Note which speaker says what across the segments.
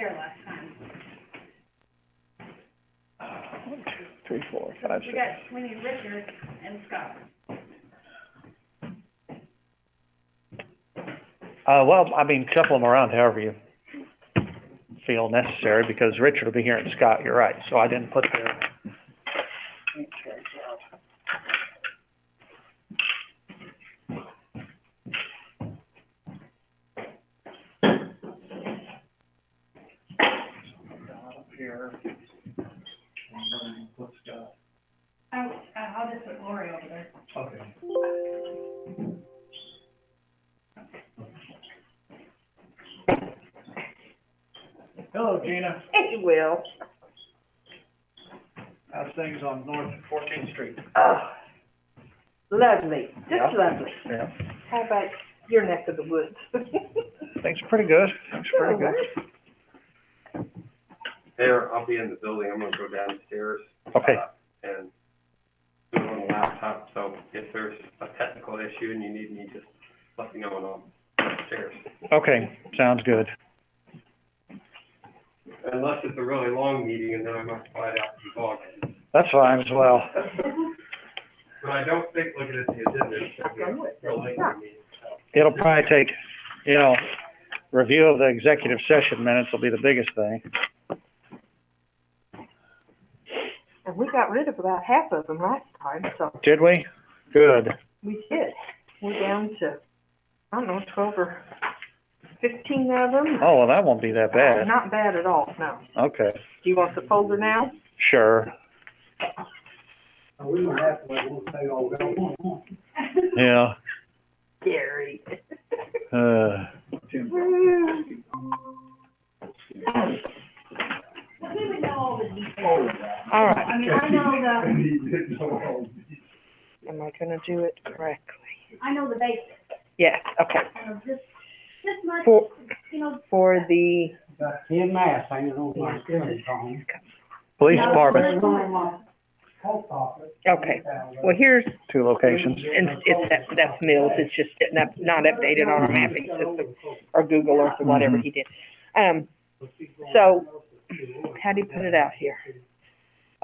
Speaker 1: there last time.
Speaker 2: 1, 2, 3, 4, 5, 6.
Speaker 1: We need Richard and Scott.
Speaker 2: Well, I mean, shuffle them around however you feel necessary, because Richard will be here and Scott, you're right, so I didn't put their. Here.
Speaker 1: I'll just put Lori over there.
Speaker 2: Okay. Hello, Gina.
Speaker 3: Hey, Will.
Speaker 2: How's things on North 14th Street?
Speaker 3: Oh, lovely, just
Speaker 2: Yeah.
Speaker 3: lovely.
Speaker 2: Yeah.
Speaker 3: How about your neck of the woods?
Speaker 2: Things are pretty good. Things are pretty good.
Speaker 4: There, I'll be in the building, I'm gonna go downstairs.
Speaker 2: Okay.
Speaker 4: And do it on the laptop, so if there's a technical issue and you need me, just let me know and I'll go upstairs.
Speaker 2: Okay, sounds good.
Speaker 4: Unless it's a really long meeting and then I must fly out to the ballgame.
Speaker 2: That's fine as well.
Speaker 4: But I don't think, looking at the agenda, it's gonna be a real lengthy meeting, so.
Speaker 2: It'll probably take, review of the executive session minutes will be the biggest thing.
Speaker 3: And we got rid of about half of them last time, so
Speaker 2: Did we? Good.
Speaker 3: we did. We're down to, I don't know, 12 or 15 of them.
Speaker 2: Oh, well, that won't be that bad.
Speaker 3: Not bad at all, no.
Speaker 2: Okay,
Speaker 3: Do you want the folder now?
Speaker 2: sure.
Speaker 5: We don't have to, we'll say, oh, no.
Speaker 2: Yeah.
Speaker 3: Gary.
Speaker 1: Well, he would know all the details.
Speaker 3: All right.
Speaker 1: I mean, I
Speaker 3: Am I gonna do it correctly?
Speaker 1: know the basics.
Speaker 3: Yes, okay.
Speaker 1: I know just much,
Speaker 3: For, for the,
Speaker 5: Got 10 masks hanging on my ceiling phone.
Speaker 2: Police department,
Speaker 3: okay. Well, here's,
Speaker 2: 2 locations.
Speaker 3: that's Mills, it's just not updated on our mapping system, or Google Earth or whatever he did. So, how do you put it out here?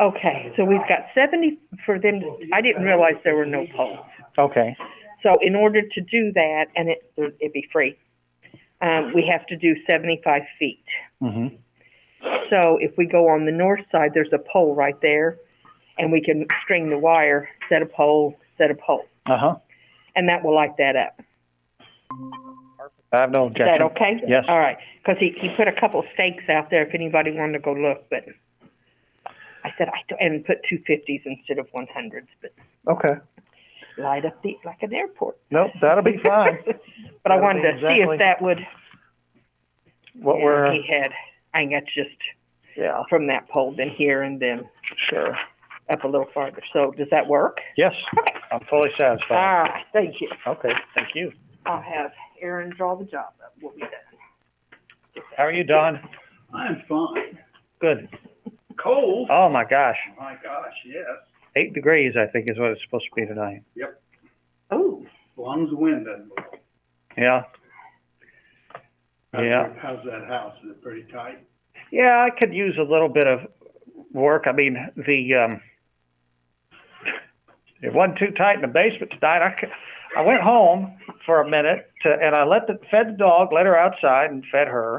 Speaker 3: Okay, so we've got 70 for them, I didn't realize there were no polls.
Speaker 2: Okay,
Speaker 3: So in order to do that, and it'd be free, we have to do 75 feet.
Speaker 2: mhm,
Speaker 3: So if we go on the north side, there's a pole right there, and we can string the wire, set a pole,
Speaker 2: uh-huh.
Speaker 3: and that will light that up.
Speaker 2: I have no
Speaker 3: Is that
Speaker 2: objection.
Speaker 3: okay?
Speaker 2: Yes.
Speaker 3: All right, because he put a couple stakes out there if anybody wanted to go look, but I said, and put 250s instead of 100s, but
Speaker 2: Okay,
Speaker 3: light up like an airport.
Speaker 2: nope, that'll be fine.
Speaker 3: But I
Speaker 2: That'll
Speaker 3: wanted
Speaker 2: be
Speaker 3: to see
Speaker 2: exactly
Speaker 3: if that would,
Speaker 2: What we're,
Speaker 3: he had, I think that's just
Speaker 2: yeah,
Speaker 3: from that pole, then here, and then
Speaker 2: sure.
Speaker 3: up a little farther. So does that work?
Speaker 2: Yes,
Speaker 3: Okay.
Speaker 2: I'm fully
Speaker 3: All
Speaker 2: satisfied.
Speaker 3: right, thank you.
Speaker 2: Okay, thank you.
Speaker 3: I'll have Aaron draw the job up. We'll be done.
Speaker 2: How are you, Don?
Speaker 5: I'm fine.
Speaker 2: Good.
Speaker 5: Cold?
Speaker 2: Oh, my gosh.
Speaker 5: My gosh, yes.
Speaker 2: 8 degrees, I think, is what it's supposed to be tonight.
Speaker 3: Oh,
Speaker 5: As long as the wind doesn't blow.
Speaker 2: Yeah. Yeah.
Speaker 5: How's that house? Is it pretty tight?
Speaker 2: Yeah, I could use a little bit of work. I mean, it wasn't too tight in the basement tonight. I went home for a minute and I fed the dog, let her outside and fed her.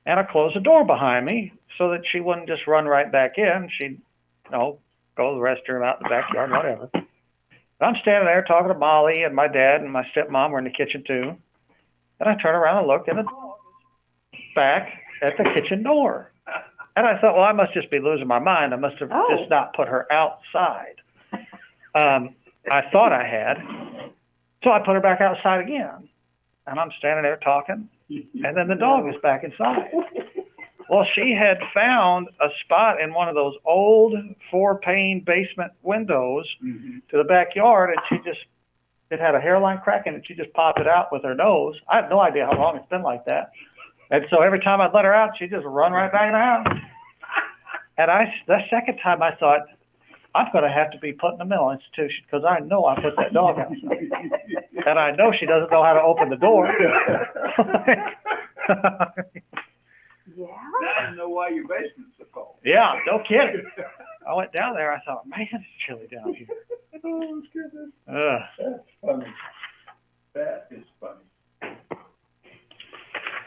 Speaker 2: And I closed the door behind me so that she wouldn't just run right back in. She'd, go to the restroom out in the backyard, whatever. And I'm standing there talking to Molly, and my dad and my stepmom were in the kitchen too. And I turn around and look, and the dog is back at the kitchen door. And I thought, well, I must just be losing my mind. I must have just not put her outside. I thought I had. So I put her back outside again. And I'm standing there talking, and then the dog is back inside. Well, she had found a spot in one of those old 4-pane basement windows to the backyard, and it had a hairline crack in it. She just popped it out with her nose. I have no idea how long it's been like that. And so every time I'd let her out, she'd just run right back in the house. And the second time I thought, I'm going to have to be put in a mental institution because I know I put that dog outside. And I know she doesn't know how to open the door.
Speaker 3: yeah.
Speaker 5: your basement's so cold.
Speaker 2: Yeah, no kidding. I went down there, I thought, man, it's chilly down here.
Speaker 5: Oh, goodness.
Speaker 2: Ugh.
Speaker 5: That's funny. That is funny.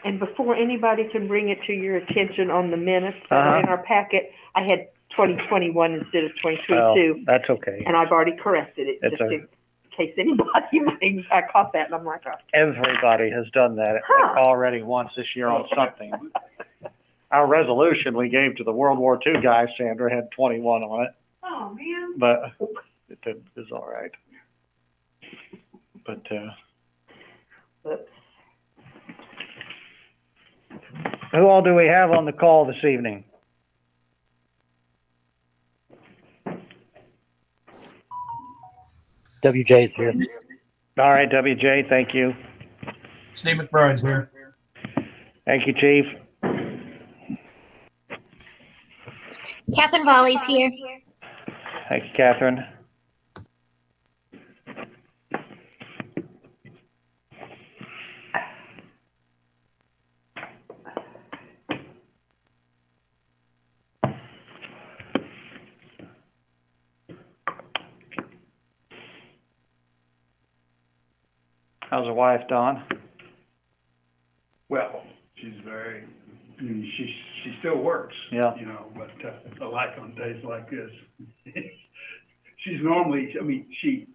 Speaker 3: And before anybody can bring it to your attention on the minutes that are in
Speaker 2: Uh-huh.
Speaker 3: our packet, I had 2021 instead of
Speaker 2: Well,
Speaker 3: 2022,
Speaker 2: that's okay.
Speaker 3: and I've already corrected it,
Speaker 2: It's
Speaker 3: just in case anybody, I caught that, and I'm like, oh.
Speaker 2: Everybody has done that
Speaker 3: Huh.
Speaker 2: already once this year on something. Our resolution we gave to the World War II guy, Sandra, had 21 on it,
Speaker 1: Oh, man.
Speaker 2: but it is all right. But,
Speaker 3: Oops.
Speaker 2: who all do we have on the call this evening?
Speaker 6: WJ's here.
Speaker 2: All right, WJ, thank you.
Speaker 7: Steve McBride's here.
Speaker 2: Thank you, Chief.
Speaker 8: Catherine Volley's here.
Speaker 2: Thank you, Catherine. How's the wife, Dawn?
Speaker 5: Well, she's very, I mean, she still works.
Speaker 2: Yeah.
Speaker 5: You know, but, I like on days like this. She's normally, I mean, she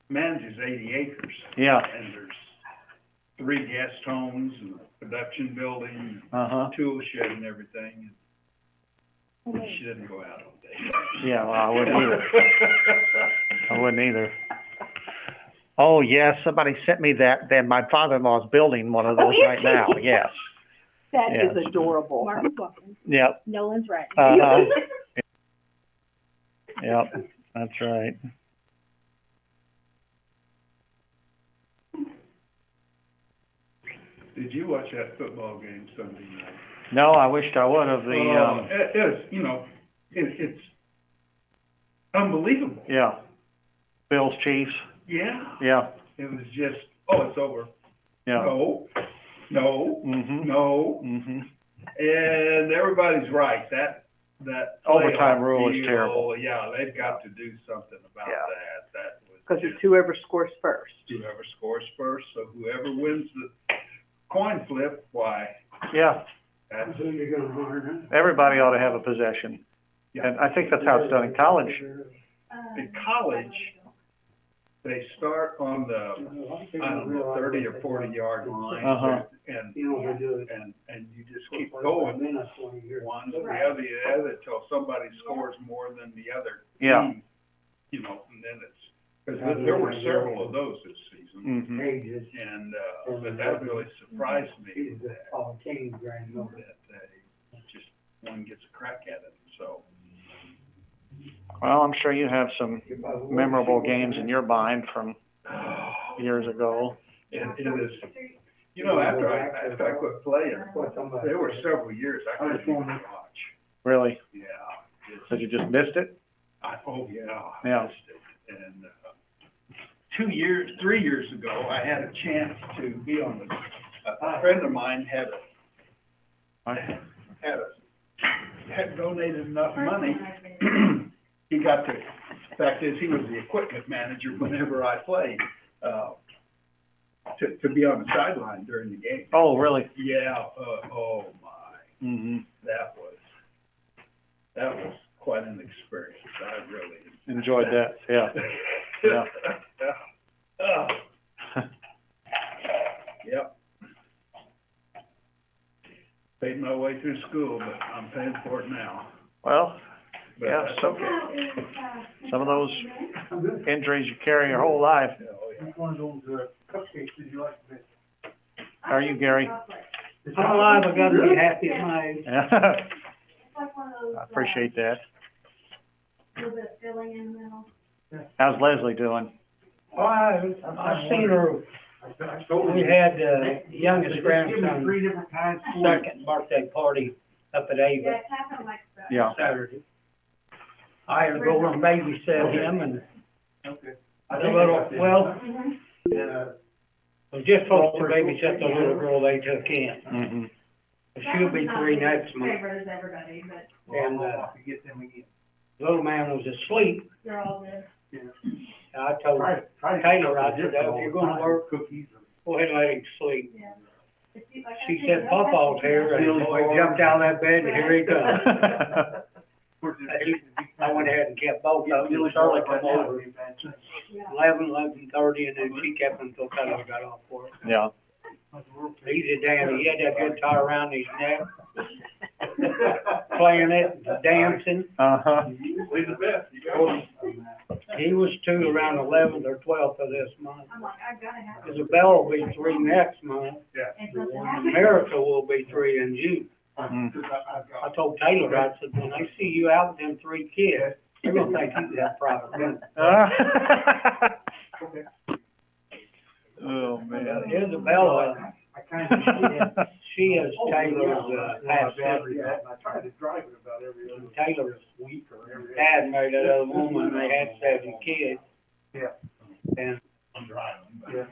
Speaker 5: manages 80 acres.
Speaker 2: Yeah.
Speaker 5: And there's 3 guest homes and a production building,
Speaker 2: Uh-huh.
Speaker 5: tool shed and everything. And she doesn't go out all day.
Speaker 2: Yeah, well, I wouldn't either. I wouldn't either. Oh, yes, somebody sent me that, my father-in-law's building one of those right now, yes.
Speaker 3: That
Speaker 2: Yes.
Speaker 3: is adorable.
Speaker 1: Mark is walking.
Speaker 2: Yep,
Speaker 1: Nolan's right.
Speaker 2: uh-huh. Yep, that's right.
Speaker 5: Did you watch that football game Sunday night?
Speaker 2: No, I wished I would have
Speaker 5: It is, you know, it's unbelievable.
Speaker 2: yeah. Bills, Chiefs,
Speaker 5: Yeah.
Speaker 2: yeah,
Speaker 5: It was just, oh, it's over.
Speaker 2: yeah.
Speaker 5: No,
Speaker 2: Mm-hmm,
Speaker 5: no.
Speaker 2: mm-hmm.
Speaker 5: And everybody's right. That
Speaker 2: Overtime
Speaker 5: playoff
Speaker 2: rule is
Speaker 5: deal,
Speaker 2: terrible.
Speaker 5: Yeah, they've got to do something about
Speaker 2: Yeah.
Speaker 5: that. That was
Speaker 3: Because
Speaker 5: just
Speaker 3: it's whoever scores first.
Speaker 5: whoever scores first. So whoever wins the coin flip, why?
Speaker 2: Yeah,
Speaker 5: That's
Speaker 2: everybody ought to have a possession.
Speaker 5: Yeah.
Speaker 2: And I think that's how it's done in college.
Speaker 5: in college. They start on the, I don't know, 30 or 40-yard line.
Speaker 2: Uh-huh.
Speaker 5: And you just keep going, one to the other, till somebody scores more than the other
Speaker 2: Yeah.
Speaker 5: team. You know, and then it's, because there were several of those this season.
Speaker 2: Mm-hmm.
Speaker 5: And, but that really surprised me that just one gets a crack at it, so.
Speaker 2: Well, I'm sure you have some memorable games in your mind from years ago.
Speaker 5: It is, you know, after I quit playing, there were several years I couldn't even watch.
Speaker 2: Really?
Speaker 5: Yeah.
Speaker 2: So you just missed it?
Speaker 5: Oh, yeah. I
Speaker 2: Yeah.
Speaker 5: missed it. And, 3 years ago, I had a chance to be on a friend of mine had donated enough money. He got to, fact is, he was the equipment manager whenever I played, to be on the sideline during the game.
Speaker 2: Oh, really?
Speaker 5: Yeah, oh my,
Speaker 2: Mm-hmm.
Speaker 5: that was quite an experience. I really
Speaker 2: Enjoyed that, yeah. Yeah.
Speaker 5: Yep. Paid my way through school, but I'm paying for it now.
Speaker 2: Well,
Speaker 5: But
Speaker 2: yeah,
Speaker 5: that's
Speaker 2: so
Speaker 5: okay.
Speaker 2: some of those injuries you carry your whole life.
Speaker 5: Oh, yeah.
Speaker 2: How are you, Gary?
Speaker 9: I'm alive, I gotta be happy at my age.
Speaker 2: Yeah.
Speaker 1: It's like one of those,
Speaker 2: I appreciate that.
Speaker 1: little bit of filling in the middle.
Speaker 2: How's Leslie doing?
Speaker 9: Oh, I've seen her, we had, youngest grandson's second birthday party up at Ava
Speaker 1: Yeah, Catherine likes that.
Speaker 2: Yeah.
Speaker 9: Saturday. I had to go over and babysit him and the little, well,
Speaker 1: Mhm.
Speaker 9: was just supposed to babysit the little girl they took in.
Speaker 2: Mm-hmm.
Speaker 9: She she'll be 3 next month.
Speaker 1: Favors everybody, but
Speaker 9: And,
Speaker 5: Get them again.
Speaker 9: little man was asleep.
Speaker 1: they're all good.
Speaker 9: And I told Taylor, I said, if you're gonna work,
Speaker 5: Cookies.
Speaker 9: go ahead and let him sleep.
Speaker 1: Yeah. If you- like I
Speaker 9: She
Speaker 1: said,
Speaker 9: said, Papa's here, and the boy jumped out of that bed, and here he comes. I went ahead and kept both of them, Shirley come over, 11:30, and then she kept them until Taylor got off work.
Speaker 2: Yeah.
Speaker 9: He's a dandy, he had that guitar around his neck, playing it, dancing.
Speaker 2: Uh-huh.
Speaker 5: He's the best, you got
Speaker 9: He was 2 around 11th or 12th of this month.
Speaker 1: I'm like, I gotta have it.
Speaker 9: Isabella will be 3 next month,
Speaker 1: And something happens.
Speaker 9: Miracle will be 3 in June.
Speaker 2: Mm.
Speaker 9: I told Taylor, I said, when they see you out with them 3 kids, they're gonna think you have private dinner.
Speaker 2: Oh, man.
Speaker 9: Isabella, she is Taylor's, half sister.
Speaker 5: I try to drive it about every other.
Speaker 9: Taylor's
Speaker 5: week or every.
Speaker 9: dad married that other woman, and they had 7 kids.
Speaker 5: Yeah.
Speaker 9: And
Speaker 5: I'm driving. Yeah.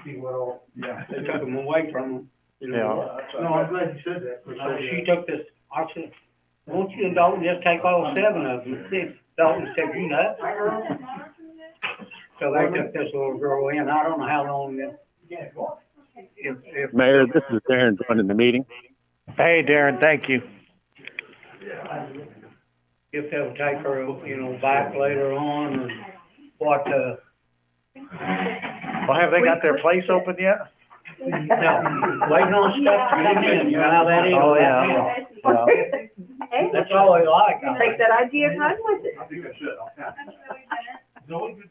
Speaker 5: See what all. Yeah.
Speaker 9: they took them away from them. You know.
Speaker 2: Yeah.
Speaker 5: No, I'm glad you said that.
Speaker 9: So she took this, I said, won't you and Dalton just take all 7 of them? Dalton said, you nuts? So they took this little girl in, I don't know how long if
Speaker 6: Mayor, this is Darren joining the meeting.
Speaker 2: Hey, Darren, thank you.
Speaker 9: if they'll take her, you know, back later on, or what,
Speaker 2: Well, have they got their place open yet?
Speaker 9: no, waiting on stuff to come in, you know how that is.
Speaker 2: Oh, yeah. Yeah.
Speaker 9: That's all they like.
Speaker 3: Take that idea and run with it.
Speaker 5: I think I should. It's always good to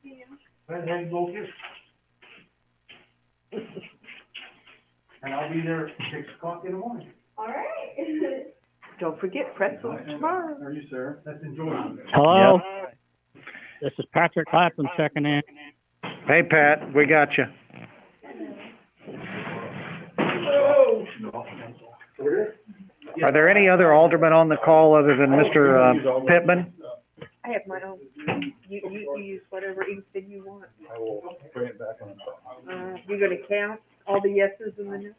Speaker 5: see you. Glad to have you both here. And I'll be there at 6:00 in the morning.
Speaker 1: All right.
Speaker 3: Don't forget pretzels tomorrow.
Speaker 5: Are you, sir? Let's enjoy it.
Speaker 6: Hello? This is Patrick Clapham checking in.
Speaker 2: Hey, Pat, we got you. Are there any other aldermen on the call other than Mr. Pittman?
Speaker 3: I have my own. You use whatever ink that you want.
Speaker 5: I will bring it back on.
Speaker 3: You gonna count all the yeses and the nos?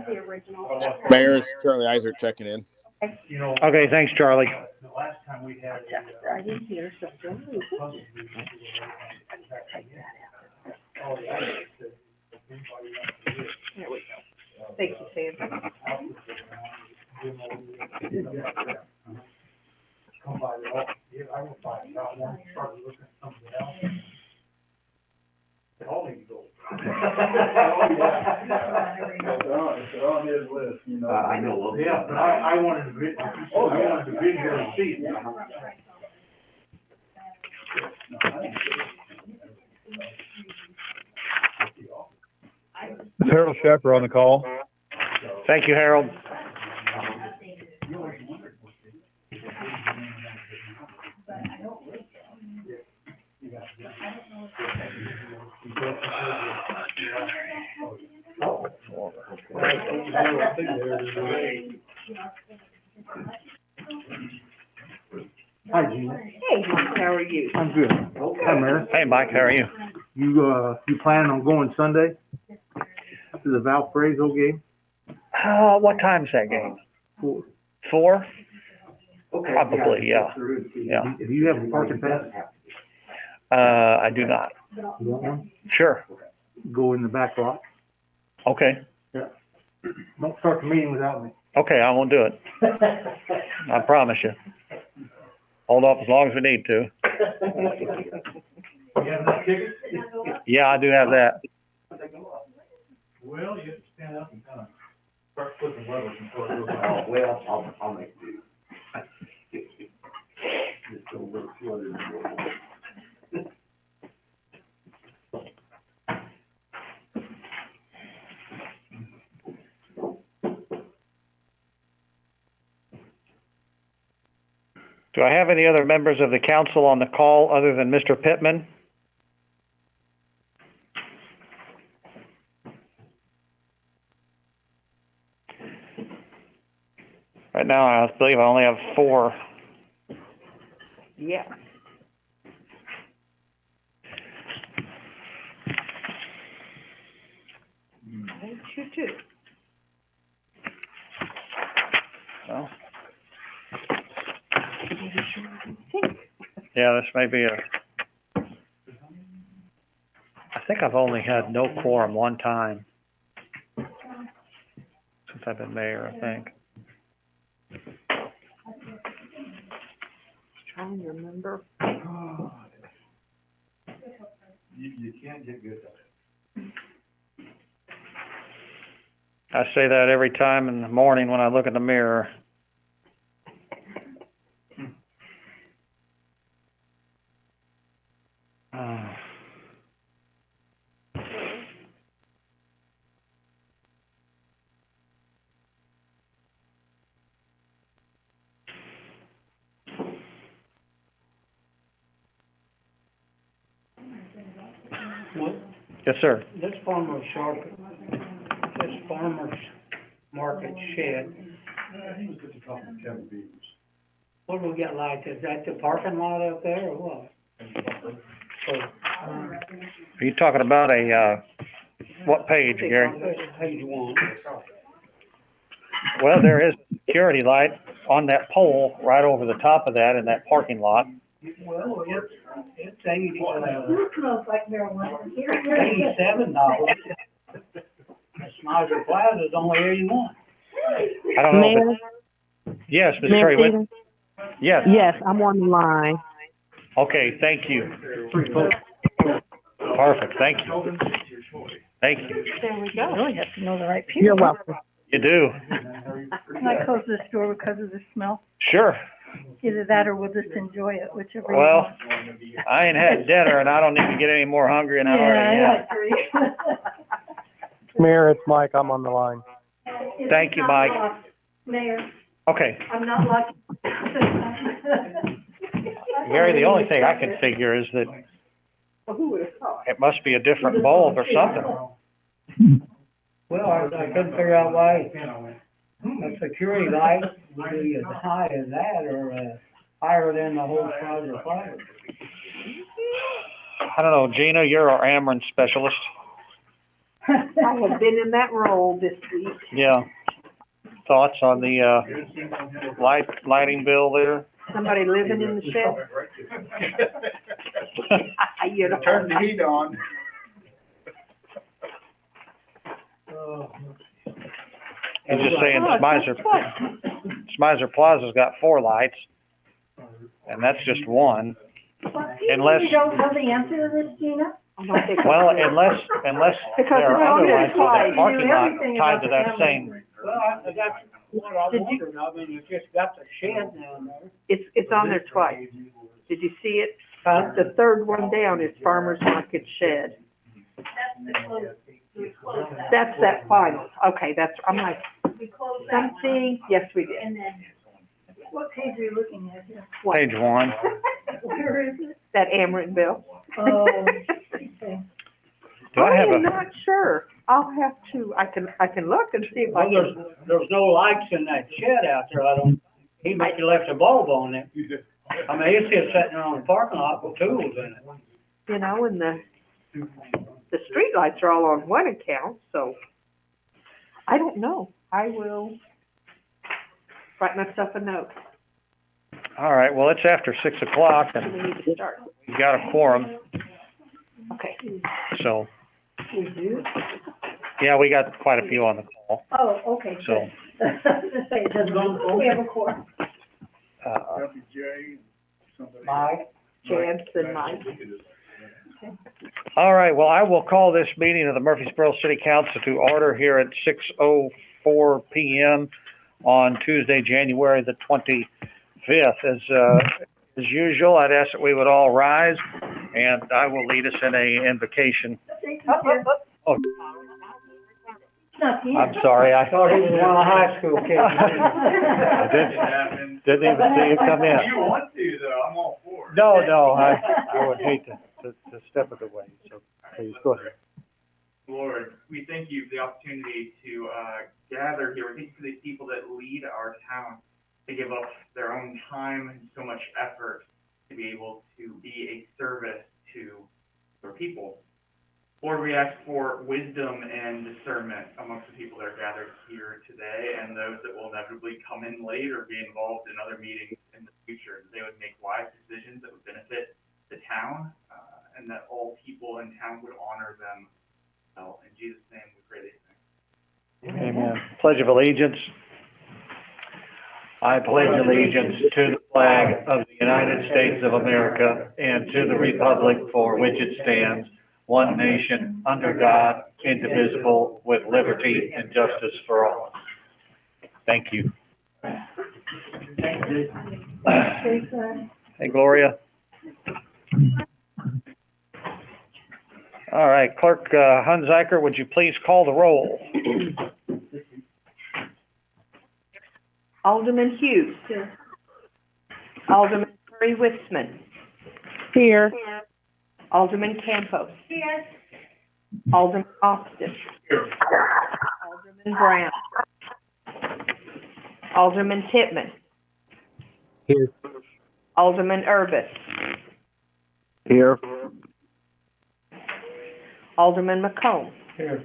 Speaker 1: The original.
Speaker 6: Mayor, it's Charlie Iser checking in.
Speaker 5: You know,
Speaker 2: Okay, thanks, Charlie.
Speaker 5: the last time we had.
Speaker 3: Just right in here, so don't lose it. There we go. Thank you, Sam.
Speaker 5: Come by the office, yeah, I will find out one, started looking at something else. They all need to go. Oh, yeah. It's on his list, you know. I know. Yeah, but I wanted to be, I wanted to be here and see it.
Speaker 6: Harold Shepard on the call.
Speaker 2: Thank you, Harold.
Speaker 5: Hi, Gina.
Speaker 3: Hey, Mike, how are you?
Speaker 5: I'm good. Hi, Mayor.
Speaker 2: Hey, Mike, how are you?
Speaker 5: You planning on going Sunday to the Valparaiso game?
Speaker 2: What time's that game?
Speaker 5: 4.
Speaker 2: 4? Probably, yeah. Yeah.
Speaker 5: If you have a parking pass,
Speaker 2: I do not.
Speaker 5: you want one?
Speaker 2: Sure.
Speaker 5: Go in the back lot.
Speaker 2: Okay.
Speaker 5: Don't start the meeting without me.
Speaker 2: Okay, I won't do it. I promise you. Hold off as long as we need to.
Speaker 5: You have enough tickets?
Speaker 2: Yeah, I do have that.
Speaker 5: Well, you have to stand up and kind of start flipping levers before it goes
Speaker 10: Oh,
Speaker 5: out.
Speaker 10: well, I'll make do. Just don't look flooded.
Speaker 2: Do I have any other members of the council on the call other than Mr. Pittman? Right now, I believe I only have 4.
Speaker 3: Yeah. too.
Speaker 2: Well. Yeah, this may be I think I've only had no quorum one time since I've been mayor, I think.
Speaker 3: Trying to remember.
Speaker 5: You can't get good at it.
Speaker 2: I say that every time in the morning when I look in the mirror.
Speaker 9: What,
Speaker 2: Yes, sir.
Speaker 9: this farmer's market shed, what do we got like, is that the parking lot up there or what?
Speaker 2: Are you talking about what page, Gary?
Speaker 9: Page 1.
Speaker 2: Well, there is a security light on that pole right over the top of that in that parking lot.
Speaker 9: Well, it's $80,
Speaker 1: Smells like marijuana here.
Speaker 9: $87. Smizer Plaza is only 81.
Speaker 2: I don't know if it's... Yes, Ms. Terry, what? Yes.
Speaker 3: Yes, I'm on the line.
Speaker 2: Okay, thank you. Perfect, thank you. Thank you.
Speaker 3: There we go.
Speaker 1: Really have to know the right people.
Speaker 3: You're welcome.
Speaker 2: You do.
Speaker 1: Can I close this door because of the smell?
Speaker 2: Sure.
Speaker 1: Either that or we'll just enjoy it, whichever you
Speaker 2: Well,
Speaker 1: want.
Speaker 2: I ain't had dinner and I don't need to get any more hungry than I already am.
Speaker 1: I agree.
Speaker 6: Mayor, it's Mike. I'm on the line.
Speaker 2: Thank you, Mike.
Speaker 1: Mayor,
Speaker 2: Okay,
Speaker 1: I'm not lucky.
Speaker 2: Gary, the only thing I can figure is that
Speaker 3: Who would have thought?
Speaker 2: it must be a different bulb or something.
Speaker 9: Well, I couldn't figure out why a security light would be as high as that or, higher than the whole Smizer Plaza.
Speaker 2: I don't know, Gina, you're our Ameren specialist.
Speaker 3: I have been in that role this week.
Speaker 2: Yeah. Thoughts on the, lighting bill there?
Speaker 3: Somebody living in the shed? You know.
Speaker 5: Turn the heat on.
Speaker 2: I'm just saying Smizer Plaza's got 4 lights, and that's just one. Unless,
Speaker 1: You don't know the answer to this, Gina?
Speaker 2: well, unless
Speaker 3: Because
Speaker 2: there are
Speaker 3: it's
Speaker 2: other
Speaker 3: on
Speaker 2: lights with that
Speaker 1: twice.
Speaker 2: parking
Speaker 1: You know
Speaker 2: lot
Speaker 1: everything
Speaker 2: tied
Speaker 1: about
Speaker 2: to
Speaker 1: the
Speaker 2: that
Speaker 1: family.
Speaker 2: same,
Speaker 9: Well, that's what I wondered. I mean, you just got the shed down there.
Speaker 3: It's on there twice. Did you see it? The third one down is Farmer's Market Shed. That's that final. Okay, that's, I'm like,
Speaker 1: We closed that one.
Speaker 3: something, yes, we did.
Speaker 1: And then, what page are you looking at here?
Speaker 3: What?
Speaker 2: page 1.
Speaker 1: Where is it?
Speaker 3: That Ameren bill.
Speaker 1: Oh, okay.
Speaker 2: Do I have
Speaker 3: am
Speaker 2: a,
Speaker 3: not sure. I'll have to, I can look and see if I
Speaker 9: Well,
Speaker 3: can.
Speaker 9: there's no lights in that shed out there, I don't, he must have left a bulb on it. I mean, it's just sitting there on the parking lot with tools in it.
Speaker 3: You know, and the street lights are all on one account, so I don't know. I will write myself a note.
Speaker 2: all right, well, it's after 6 o'clock
Speaker 3: We
Speaker 2: and
Speaker 3: need to start.
Speaker 2: you got a quorum,
Speaker 3: Okay.
Speaker 2: so,
Speaker 1: We do?
Speaker 2: yeah, we got quite a few on the call,
Speaker 1: Oh, okay,
Speaker 2: so,
Speaker 1: good. I was gonna say, it doesn't, we have a quorum.
Speaker 5: That'd be Jay, somebody.
Speaker 9: Mike?
Speaker 3: Chance and Mike.
Speaker 2: all right, well, I will call this meeting of the Murphysboro City Council to order here at 6:04 PM on Tuesday, January the 25th. As usual, I'd ask that we would all rise, and I will lead us in a invocation. Oh, I'm sorry, I
Speaker 9: Thought he was one of the high school kids.
Speaker 2: I didn't even see you come in.
Speaker 5: You want to, though, I'm all for it.
Speaker 2: No, I would hate to step it away, so please, go ahead.
Speaker 11: Lord, we thank you for the opportunity to gather here. We thank you for these people that lead our town. They give up their own time and so much effort to be able to be a service to their people. Lord, we ask for wisdom and discernment amongst the people that are gathered here today and those that will inevitably come in late or be involved in other meetings in the future. That they would make wise decisions that would benefit the town, and that all people in town would honor them. So, in Jesus' name, we pray these things.
Speaker 2: Amen. Pledge of allegiance. I pledge allegiance to the flag of the United States of America and to the republic for which it stands, one nation, under God, indivisible, with liberty and justice for all. Thank you. Hey, Gloria. All right, Clerk Hunziker, would you please call the roll?
Speaker 3: Alderman Hughes.
Speaker 1: Here.
Speaker 3: Alderman Curry Witzman.
Speaker 9: Here.
Speaker 3: Alderman Campos.
Speaker 1: Here.
Speaker 3: Alderman Austin.
Speaker 5: Here.
Speaker 3: Alderman Brown. Alderman Pittman.
Speaker 6: Here.
Speaker 3: Alderman Urbis.
Speaker 6: Here.
Speaker 3: Alderman McComb.
Speaker 9: Here.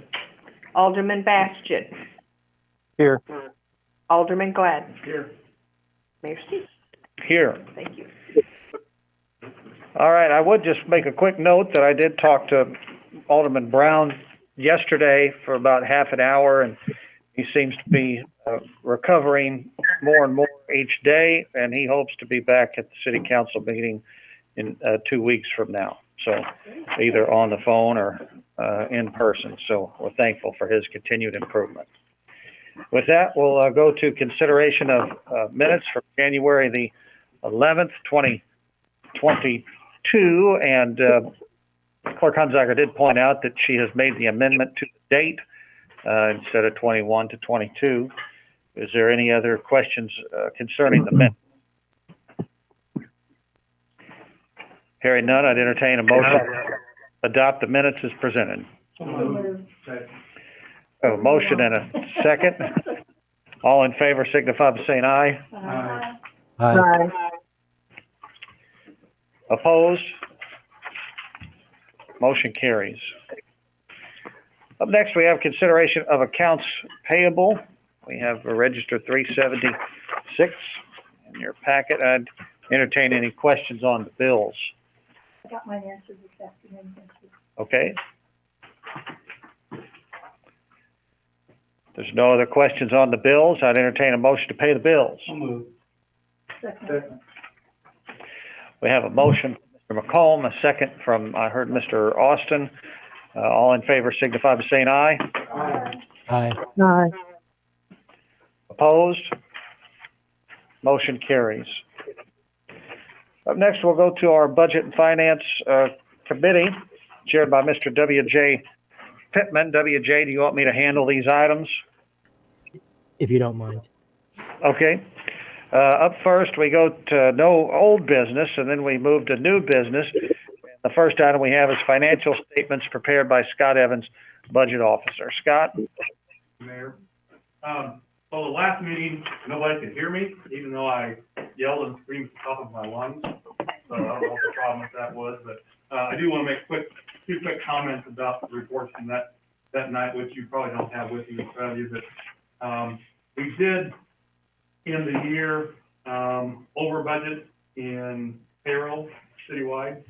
Speaker 3: Alderman Bastian.
Speaker 6: Here.
Speaker 3: Alderman Gladden.
Speaker 5: Here.
Speaker 3: Mayor Steve.
Speaker 2: Here.
Speaker 3: Thank you.
Speaker 2: All right, I would just make a quick note that I did talk to Alderman Brown yesterday for about half an hour, and he seems to be recovering more and more each day, and he hopes to be back at the city council meeting in 2 weeks from now. So either on the phone or in person. So we're thankful for his continued improvement. With that, we'll go to consideration of minutes for January the 11th, 2022. And Clerk Hunziker did point out that she has made the amendment to the date instead of 21 to 22. Is there any other questions concerning the minutes? Hearing none, I'd entertain a motion to adopt the minutes as presented. A motion and a second. All in favor signify by saying aye.
Speaker 6: Aye.
Speaker 2: Opposed? Motion carries. Up next, we have consideration of accounts payable. We have a register 376 in your packet. I'd entertain any questions on the bills.
Speaker 1: I got my answer this afternoon, thank you.
Speaker 2: Okay? There's no other questions on the bills. I'd entertain a motion to pay the bills.
Speaker 9: I'll move.
Speaker 1: Second.
Speaker 2: We have a motion from Mr. McComb, a second from, I heard Mr. Austin. All in favor signify by saying aye.
Speaker 6: Aye.
Speaker 3: Aye.
Speaker 2: Opposed? Motion carries. Up next, we'll go to our Budget and Finance Committee, chaired by Mr. W.J. Pittman. W.J., do you want me to handle these items?
Speaker 6: If you don't mind.
Speaker 2: Okay. Up first, we go to no old business, and then we move to new business. The first item we have is financial statements prepared by Scott Evans, Budget Officer. Scott?
Speaker 5: Mayor. Well, the last meeting, nobody could hear me, even though I yelled and screamed at the top of my lungs. So I don't know what the problem with that was, but I do want to make two quick comments about the reports from that night, which you probably don't have with you in front of you. But we did end the year over budget in payroll citywide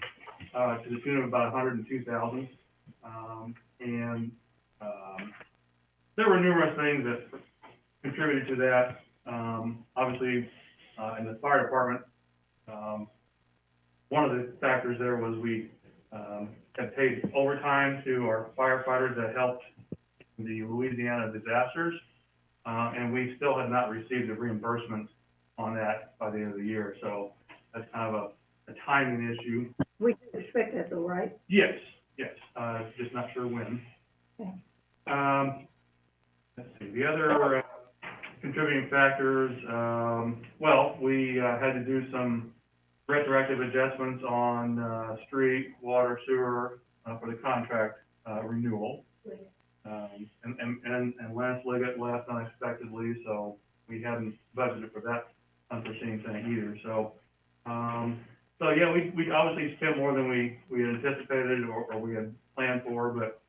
Speaker 5: to the tune of about $102,000, and there were numerous things that contributed to that. Obviously, in the fire department, one of the factors there was we had paid overtime to our firefighters that helped the Louisiana disasters, and we still had not received a reimbursement on that by the end of the year. So that's kind of a timing issue.
Speaker 1: We can expect that though, right?
Speaker 5: Yes, just not sure when.
Speaker 1: Okay.
Speaker 5: Let's see, the other contributing factors, well, we had to do some retroactive adjustments on street, water, sewer for the contract renewal. And Lance Liggett left unexpectedly, so we hadn't budgeted for that unforeseen thing either. So So, yeah, we obviously spent more than we had anticipated or we had planned for, but,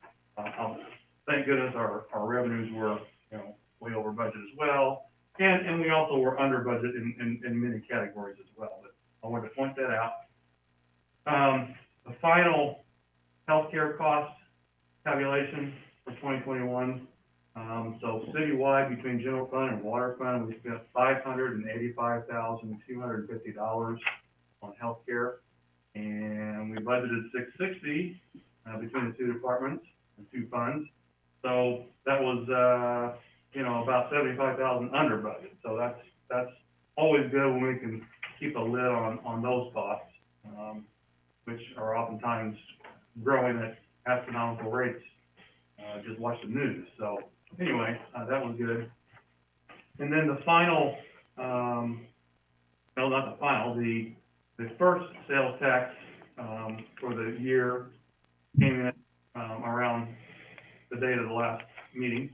Speaker 5: thank goodness our revenues were, way over budget as well. And we also were under budget in many categories as well, but I wanted to point that out. The final healthcare cost calculation for 2021, so citywide between general fund and water fund, we spent $585,250 on healthcare. And we budgeted $660, between the two departments and two funds. So that was, about 75,000 under budget. So that's always good when we can keep a lid on those costs, which are oftentimes growing at astronomical rates. Just watch the news. So anyway, that was good. And then the final, no, not the final, the first sales tax, for the year came in, around the date of the last meeting.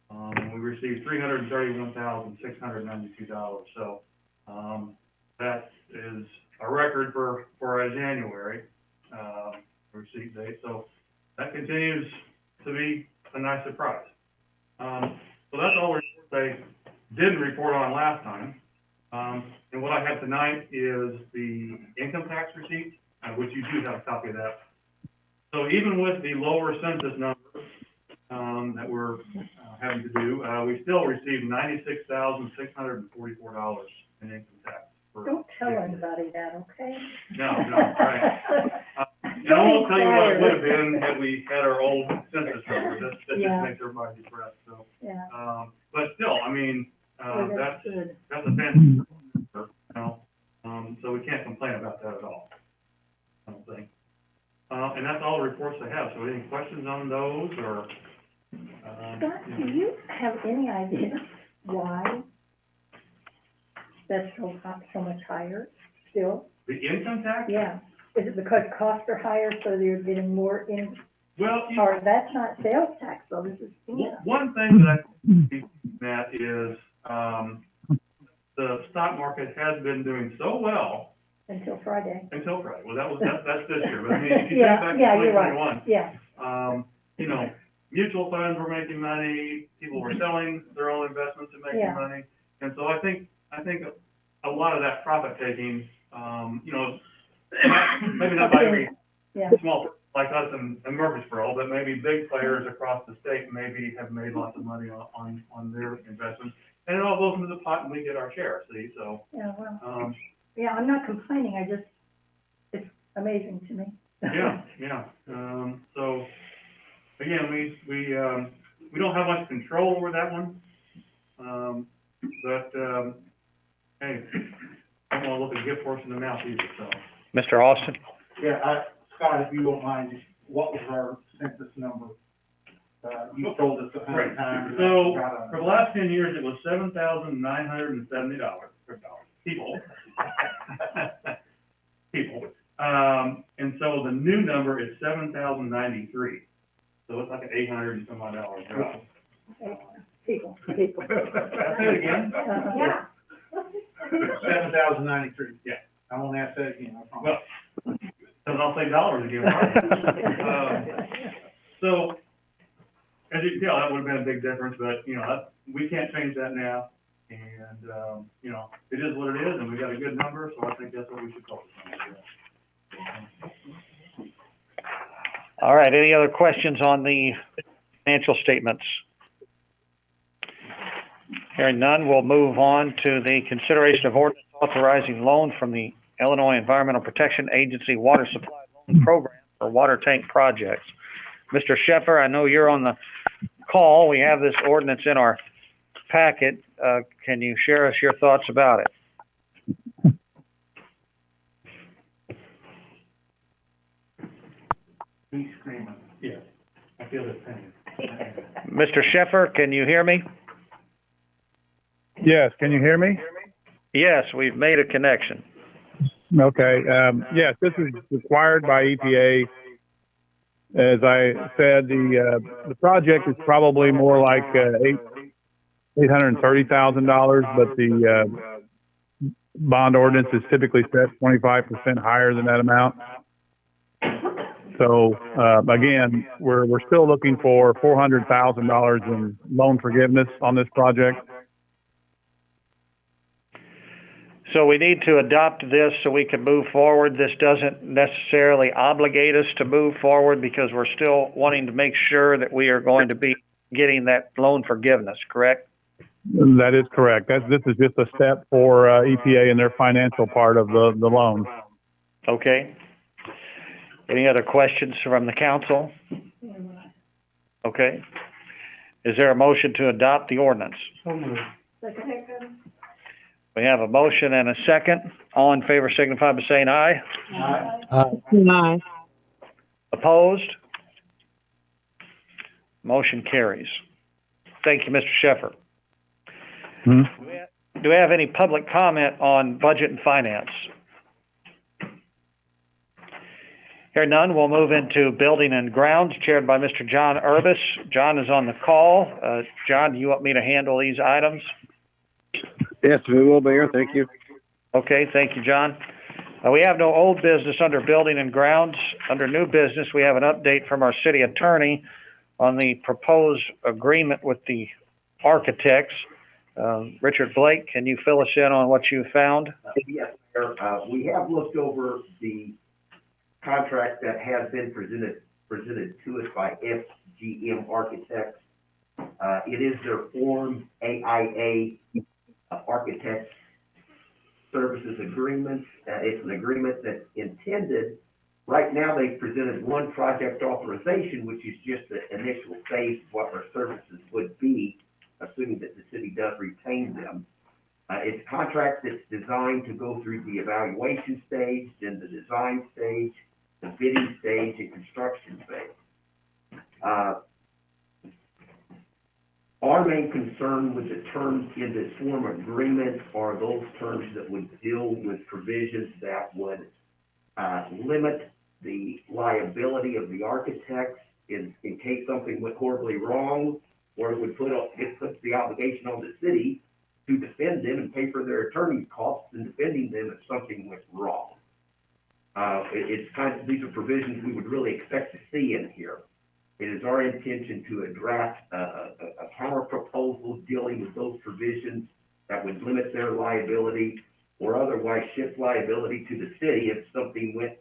Speaker 5: And we received $331,692. So, that is a record for a January, receipt date. So that continues to be a nice surprise. So that's all they didn't report on last time. And what I have tonight is the income tax receipt, which you do have a copy of that. So even with the lower census number, that we're having to do, we still received $96,644 in income tax.
Speaker 1: Don't tell anybody that, okay?
Speaker 5: No, right. And I won't tell you what it would have been had we had our old census number. That just makes everybody depressed, so.
Speaker 1: Yeah.
Speaker 5: But still, I mean, that's
Speaker 1: good.
Speaker 5: a fantastic number, so we can't complain about that at all, I don't think. And that's all the reports I have, so any questions on those, or?
Speaker 1: Scott, do you have any idea why that's so much higher still?
Speaker 5: The income tax?
Speaker 1: Yeah. Is it because costs are higher, so you're getting more in?
Speaker 5: Well,
Speaker 1: Or that's not sales tax, though, this is.
Speaker 5: one thing that I think that is, the stock market has been doing so well.
Speaker 1: Until Friday.
Speaker 5: Well, that's this year, but I mean, if you
Speaker 1: Yeah,
Speaker 5: think back to
Speaker 1: yeah, you're
Speaker 5: 2021.
Speaker 1: right. Yeah.
Speaker 5: Mutual funds were making money, people were selling their own investments and making money. And so I think a lot of that profit taking, maybe not by every small person like us in Murphysboro, but maybe big players across the state maybe have made lots of money on their investments. And it all goes into the pot and we get our share, see, so.
Speaker 1: Yeah, well, I'm not complaining, it's amazing to me.
Speaker 5: So, again, we don't have much control over that one. But hey, I don't wanna look a gift horse in the mouth either, so.
Speaker 2: Mr. Austin?
Speaker 7: Yeah, Scott, if you don't mind, just what was our census number? You told us a hundred times.
Speaker 5: So, for the last 10 years, it was $7,970 per people. And so the new number is 7,093. So it's like an 800 and some odd dollars drop.
Speaker 1: People.
Speaker 5: Say it again?
Speaker 1: Yeah.
Speaker 7: 7,093.
Speaker 5: Yeah.
Speaker 7: I won't ask that again, I promise.
Speaker 5: Well, so I'll say dollars again. So, as you can tell, that would have been a big difference, but, we can't change that now. And, it is what it is, and we got a good number, so I think that's what we should focus on.
Speaker 2: All right, any other questions on the financial statements? Hearing none, we'll move on to the consideration of ordinance authorizing loan from the Illinois Environmental Protection Agency Water Supply Loan Program for water tank projects. Mr. Sheffer, I know you're on the call. We have this ordinance in our packet. Can you share us your thoughts about it?
Speaker 5: He's screaming. Yeah, I feel his pain.
Speaker 2: Mr. Sheffer, can you hear me?
Speaker 6: Yes, can you hear me?
Speaker 2: Yes, we've made a connection.
Speaker 6: Okay, yes, this is required by EPA. As I said, the project is probably more like $830,000, but bond ordinance is typically set 25% higher than that amount. So, again, we're still looking for $400,000 in loan forgiveness on this project.
Speaker 2: So we need to adopt this so we can move forward. This doesn't necessarily obligate us to move forward because we're still wanting to make sure that we are going to be getting that loan forgiveness, correct?
Speaker 6: That is correct. This is just a step for EPA and their financial part of the loan.
Speaker 2: Okay. Any other questions from the council? Okay. Is there a motion to adopt the ordinance?
Speaker 9: So moved.
Speaker 2: We have a motion and a second. All in favor signify by saying aye.
Speaker 9: Aye.
Speaker 2: Opposed? Motion carries. Thank you, Mr. Sheffer.
Speaker 6: Hmm?
Speaker 2: Do we have any public comment on budget and finance? Hearing none, we'll move into building and grounds, chaired by Mr. John Urbis. John is on the call. John, do you want me to handle these items?
Speaker 10: Yes, we will, Mayor. Thank you.
Speaker 2: Okay, thank you, John. We have no old business under building and grounds. Under new business, we have an update from our city attorney on the proposed agreement with the architects. Richard Blake, can you fill us in on what you found?
Speaker 10: Yes, Mayor. We have looked over the contract that has been presented to us by FGM Architects. It is their Form AIA Architects Services Agreement. It's an agreement that's intended, right now they've presented one project authorization, which is just the initial phase of what our services would be, assuming that the city does retain them. It's a contract that's designed to go through the evaluation stage, then the design stage, the bidding stage, and construction phase. Our main concern with the terms in this form agreement are those terms that would deal with provisions that would limit the liability of the architects in case something went horribly wrong, or it would put the obligation on the city to defend them and pay for their attorney's costs in defending them if something went wrong. These are provisions we would really expect to see in here. It is our intention to draft a counter proposal dealing with those provisions that would limit their liability or otherwise shift liability to the city if something went,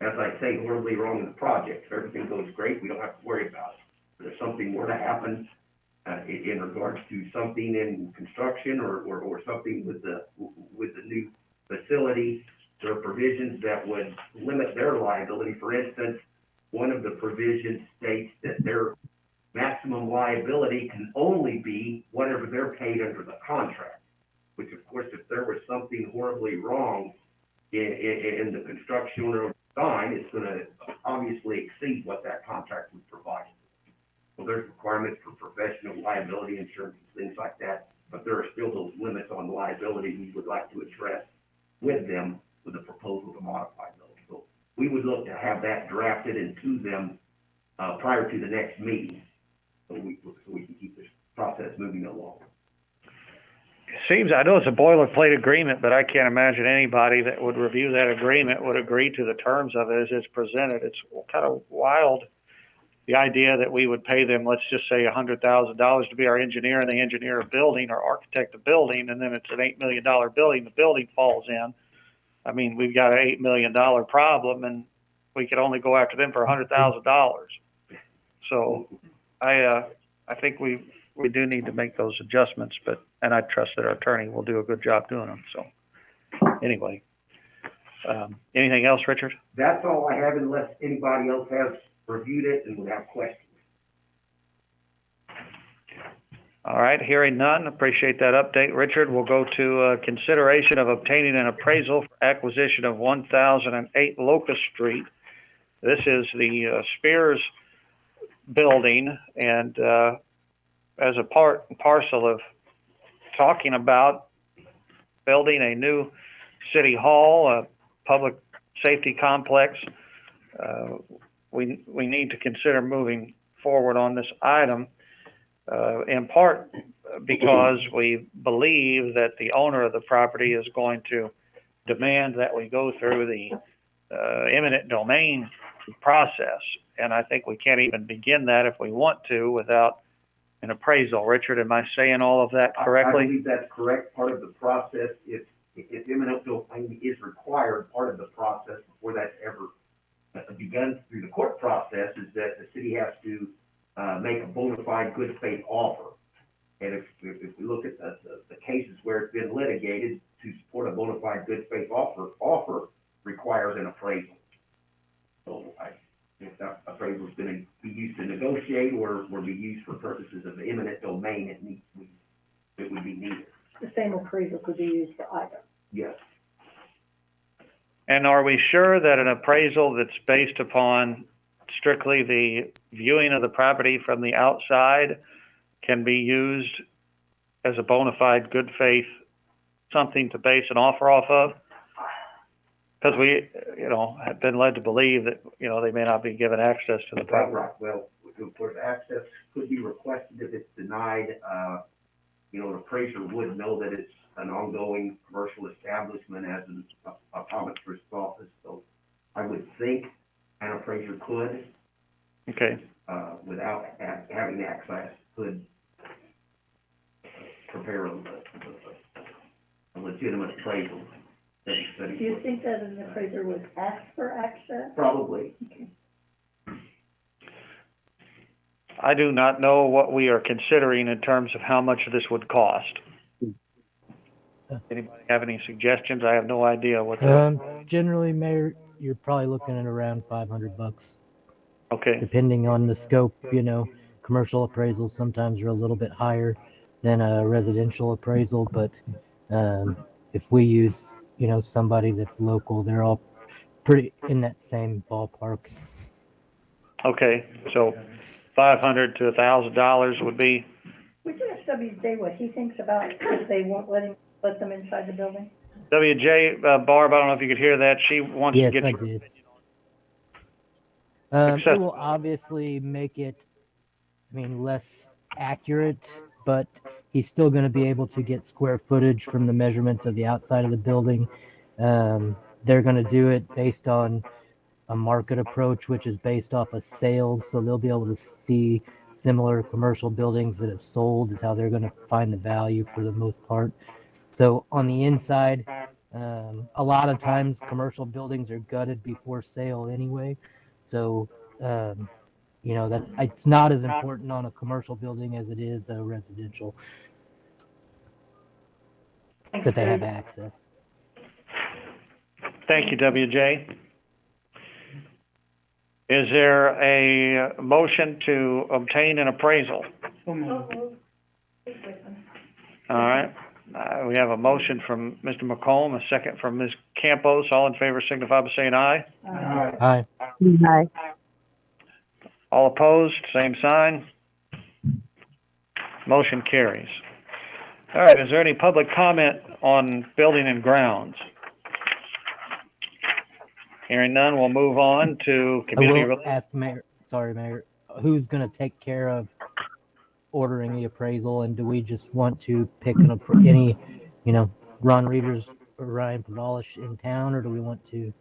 Speaker 10: as I say, horribly wrong in the project. If everything goes great, we don't have to worry about it. But if something were to happen in regards to something in construction or something with the new facility, there are provisions that would limit their liability. For instance, one of the provisions states that their maximum liability can only be whatever they're paid under the contract, which of course, if there was something horribly wrong in the construction or design, it's going to obviously exceed what that contract would provide. So there's requirements for professional liability insurance and things like that, but there are still those limits on liability we would like to address with them with a proposal to modify those. So we would look to have that drafted and to them prior to the next meeting, so we can keep this process moving along.
Speaker 2: Seems, I know it's a boilerplate agreement, but I can't imagine anybody that would review that agreement would agree to the terms of it as it's presented. It's kind of wild, the idea that we would pay them, let's just say $100,000 to be our engineer, and they engineer a building or architect a building, and then it's an $8 million building, the building falls in. I mean, we've got an $8 million problem, and we could only go after them for $100,000. So I think we do need to make those adjustments, and I trust that our attorney will do a good job doing them. So anyway, anything else, Richard?
Speaker 10: That's all I have, unless anybody else has reviewed it and would have questions.
Speaker 2: All right, hearing none, appreciate that update, Richard. We'll go to consideration of obtaining an appraisal for acquisition of 1008 Locust Street. This is the Spears building, and as a part and parcel of talking about building a new city hall, a public safety complex, we need to consider moving forward on this item. in part because we believe that the owner of the property is going to demand that we go through the eminent domain process. And I think we can't even begin that if we want to without an appraisal. Richard, am I saying all of that correctly?
Speaker 10: I believe that's correct. Part of the process, if eminent domain is required, part of the process before that's ever begun through the court process is that the city has to make a bona fide good faith offer. And if we look at the cases where it's been litigated, to support a bona fide good faith offer requires an appraisal. So if that appraisal is going to be used to negotiate or be used for purposes of the eminent domain, it would be needed.
Speaker 1: The same appraisal could be used for either.
Speaker 10: Yes.
Speaker 2: And are we sure that an appraisal that's based upon strictly the viewing of the property from the outside can be used as a bona fide good faith, something to base an offer off of? Because we, have been led to believe that, they may not be given access to the property.
Speaker 10: Right. Well, of course, access could be requested. If it's denied, an appraiser would know that it's an ongoing commercial establishment as an optometrist's office. So I would think an appraiser could.
Speaker 2: Okay.
Speaker 10: Without having access, could prepare a legitimate appraisal.
Speaker 1: Do you think that an appraiser would ask for access?
Speaker 10: Probably.
Speaker 1: Okay.
Speaker 2: I do not know what we are considering in terms of how much this would cost. Anybody have any suggestions? I have no idea what that.
Speaker 12: Generally, Mayor, you're probably looking at around $500.
Speaker 2: Okay.
Speaker 12: Depending on the scope, commercial appraisals sometimes are a little bit higher than a residential appraisal, but if we use, somebody that's local, they're all pretty in that same ballpark.
Speaker 2: Okay, so $500 to $1,000 would be.
Speaker 1: Would you ask WJ what he thinks about if they won't let them inside the building?
Speaker 2: WJ, Barb, I don't know if you could hear that. She wants to get
Speaker 12: Yes, I
Speaker 2: your
Speaker 12: did.
Speaker 2: Success.
Speaker 12: It will obviously make it, less accurate, but he's still going to be able to get square footage from the measurements of the outside of the building. They're going to do it based on a market approach, which is based off of sales. So they'll be able to see similar commercial buildings that have sold is how they're going to find the value for the most part. So on the inside, a lot of times commercial buildings are gutted before sale anyway. So, that it's not as important on a commercial building as it is a residential that they have access.
Speaker 2: Thank you, WJ. Is there a motion to obtain an appraisal? All right. We have a motion from Mr. McComb, a second from Ms. Campos. All in favor signify by saying aye.
Speaker 12: Aye.
Speaker 3: Aye.
Speaker 2: All opposed, same sign. Motion carries. All right, is there any public comment on building and grounds? Hearing none, we'll move on to community.
Speaker 12: I will ask Mayor, who's going to take care of ordering the appraisal, and do we just want to pick any, Ron Reeders or Ryan Pavalish in town, or do we want to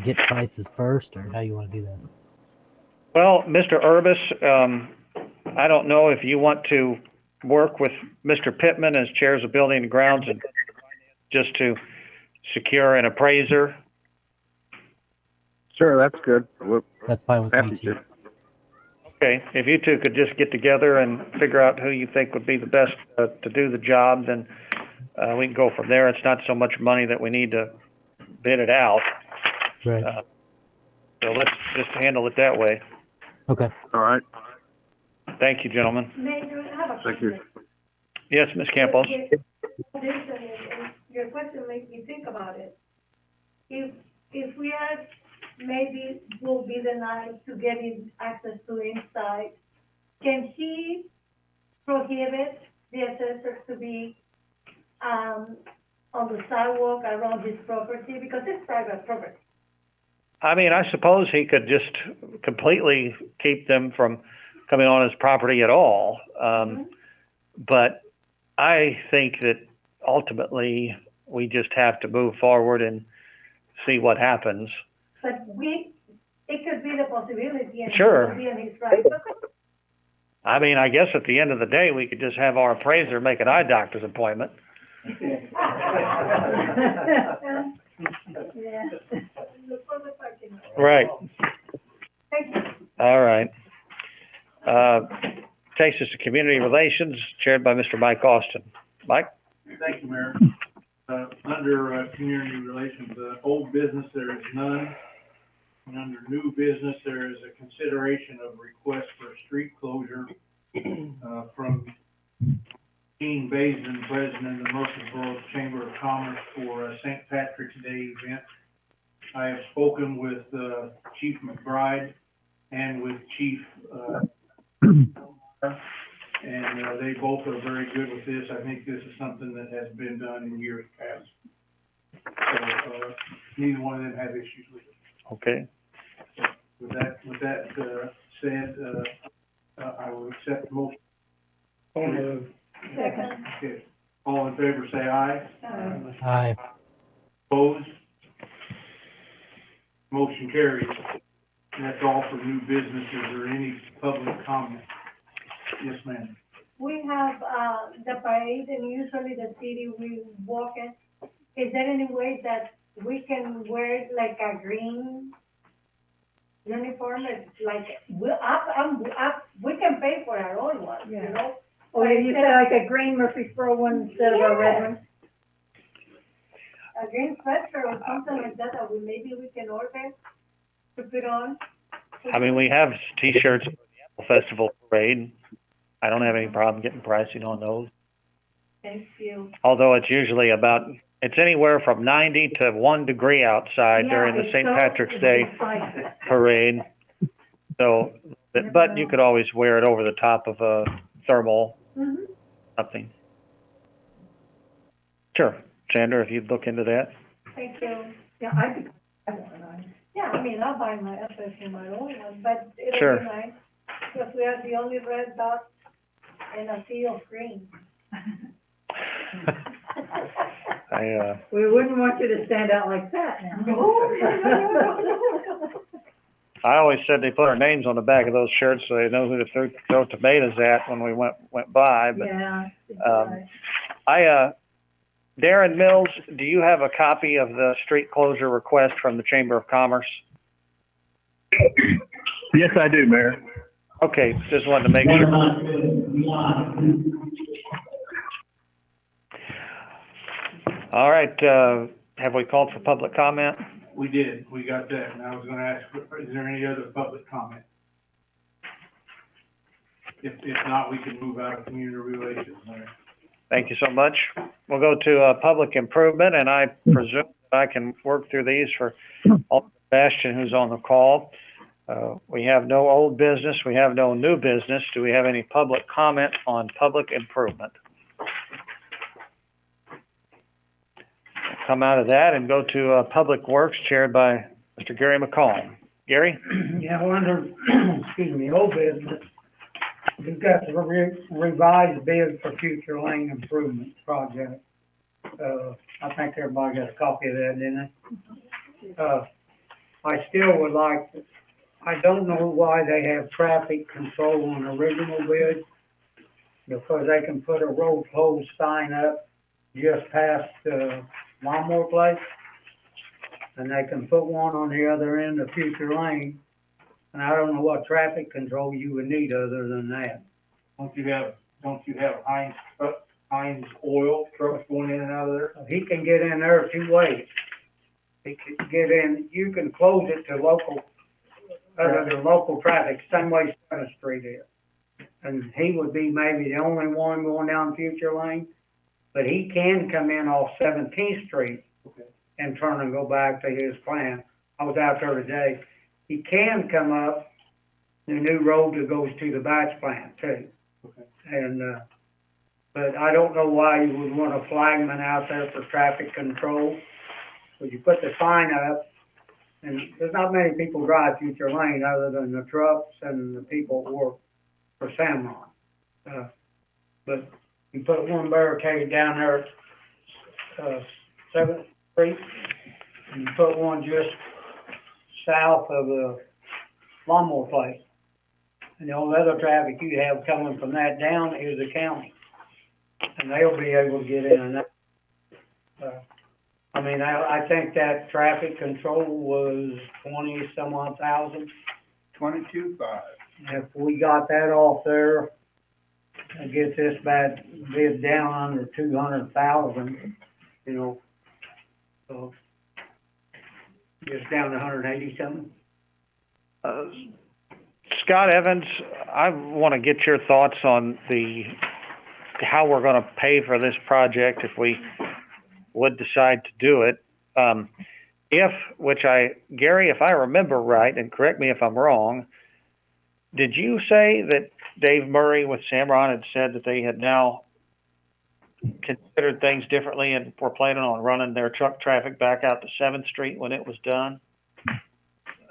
Speaker 12: get prices first, or how you want to do that?
Speaker 2: Well, Mr. Urbis, I don't know if you want to work with Mr. Pittman as chairs of building and grounds and just to secure an appraiser.
Speaker 6: Sure, that's good.
Speaker 12: That's fine with me too.
Speaker 2: Okay, if you two could just get together and figure out who you think would be the best to do the job, then we can go from there. It's not so much money that we need to bid it out.
Speaker 12: Right.
Speaker 2: So let's just handle it that way.
Speaker 12: Okay.
Speaker 6: All right.
Speaker 2: Thank you, gentlemen.
Speaker 1: Mayor, I have a
Speaker 6: Thank you.
Speaker 2: Yes, Ms. Campos.
Speaker 13: Your question makes me think about it. If we are, maybe will be denied to getting access to inside, can she prohibit the assessors to be, on the sidewalk around his property? Because it's private property.
Speaker 2: I mean, I suppose he could just completely keep them from coming on his property at all. But I think that ultimately we just have to move forward and see what happens.
Speaker 13: But it could be the possibility, and
Speaker 2: Sure.
Speaker 13: he'll be in his right.
Speaker 2: I mean, I guess at the end of the day, we could just have our appraiser make an eye doctor's appointment.
Speaker 13: Yeah. Look for the parking lot.
Speaker 2: Right.
Speaker 13: Thank you.
Speaker 2: All right. Takes us to community relations, chaired by Mr. Mike Austin. Mike?
Speaker 7: Thank you, Mayor. Under, community relations, old business, there is none. And under new business, there is a consideration of request for a street closure, from Gene Basin, President of the Murphysboro Chamber of Commerce for a St. Patrick's Day event. I have spoken with, Chief McBride and with Chief, and they both are very good with this. I think this is something that has been done in years past. So, neither one of them have issues with it.
Speaker 2: Okay.
Speaker 7: With that said, I will accept the motion.
Speaker 13: Second.
Speaker 7: Okay. All in favor, say aye.
Speaker 12: Aye.
Speaker 7: Opposed? Motion carries. That's all for new businesses or any public comment. Yes, ma'am.
Speaker 13: We have, the parade, and usually the city, we walk it. Is there any way that we can wear like a green uniform? It's like, we can pay for our own one, you know?
Speaker 1: Or you say like a green Murphysboro one instead of a red one?
Speaker 13: A green sweater or something like that, that maybe we can order to put on.
Speaker 2: I mean, we have T-shirts for the Apple Festival Parade. I don't have any problem getting pricing on those.
Speaker 13: Thank you.
Speaker 2: Although it's usually it's anywhere from 90 to 1 degree outside during the St. Patrick's Day parade. So, but you could always wear it over the top of a thermal, something. Sure. Sandra, if you'd look into that.
Speaker 13: Thank you.
Speaker 1: Yeah, I could, I want one.
Speaker 13: Yeah, I mean, I'll buy my own one, but it'll
Speaker 2: Sure.
Speaker 13: be nice, because we are the only red dot in a sea of green.
Speaker 1: We wouldn't want you to stand out like that now.
Speaker 2: I always said they put our names on the back of those shirts so they know who to throw tomatoes at when we went by, but,
Speaker 1: Yeah.
Speaker 2: Darren Mills, do you have a copy of the street closure request from the Chamber of Commerce?
Speaker 6: Yes, I do, Mayor.
Speaker 2: Okay, just wanted to make sure. All right, have we called for public comment?
Speaker 7: We did, we got that, and I was gonna ask, is there any other public comment? If not, we can move out of community relations, Mayor.
Speaker 2: Thank you so much. We'll go to public improvement, and I presume that I can work through these for Alderman Bastian, who's on the call. We have no old business. We have no new business. Do we have any public comment on public improvement? Come out of that and go to Public Works, chaired by Mr. Gary McComb. Gary?
Speaker 9: Yeah, well, under, excuse me, old business, we've got the revised bid for future lane improvement project. I think everybody got a copy of that, didn't they? I still would like, I don't know why they have traffic control on the original bid, because they can put a road closed sign up just past the lawnmower place, and they can put one on the other end of future lane, and I don't know what traffic control you would need other than that.
Speaker 7: Don't you have Heinz oil trucks going in and out of there?
Speaker 9: He can get in there 2 ways. He can get in, you can close it to local traffic, same way 7th Street is. And he would be maybe the only one going down future lane, but he can come in off 17th Street and turn and go back to his plan. I was out there today. He can come up the new road that goes to the batch plant too. And, but I don't know why you would want a flagman out there for traffic control. Would you put the sign up, and there's not many people drive future lane other than the trucks and the people at work. for Samron. But you put one barricade down there at, 7th Street, and you put one just south of the lawnmower place. And the only other traffic you have coming from that down is the county. And they'll be able to get in and out. I mean, I think that traffic control was 20-some-odd thousand.
Speaker 7: 22.5.
Speaker 9: If we got that off there, and get this bid down under 200,000, you know, so just down to 180 something.
Speaker 2: Scott Evans, I want to get your thoughts on how we're going to pay for this project if we would decide to do it. Gary, if I remember right, and correct me if I'm wrong, did you say that Dave Murray with Samron had said that they had now considered things differently and were planning on running their truck traffic back out to 7th Street when it was done?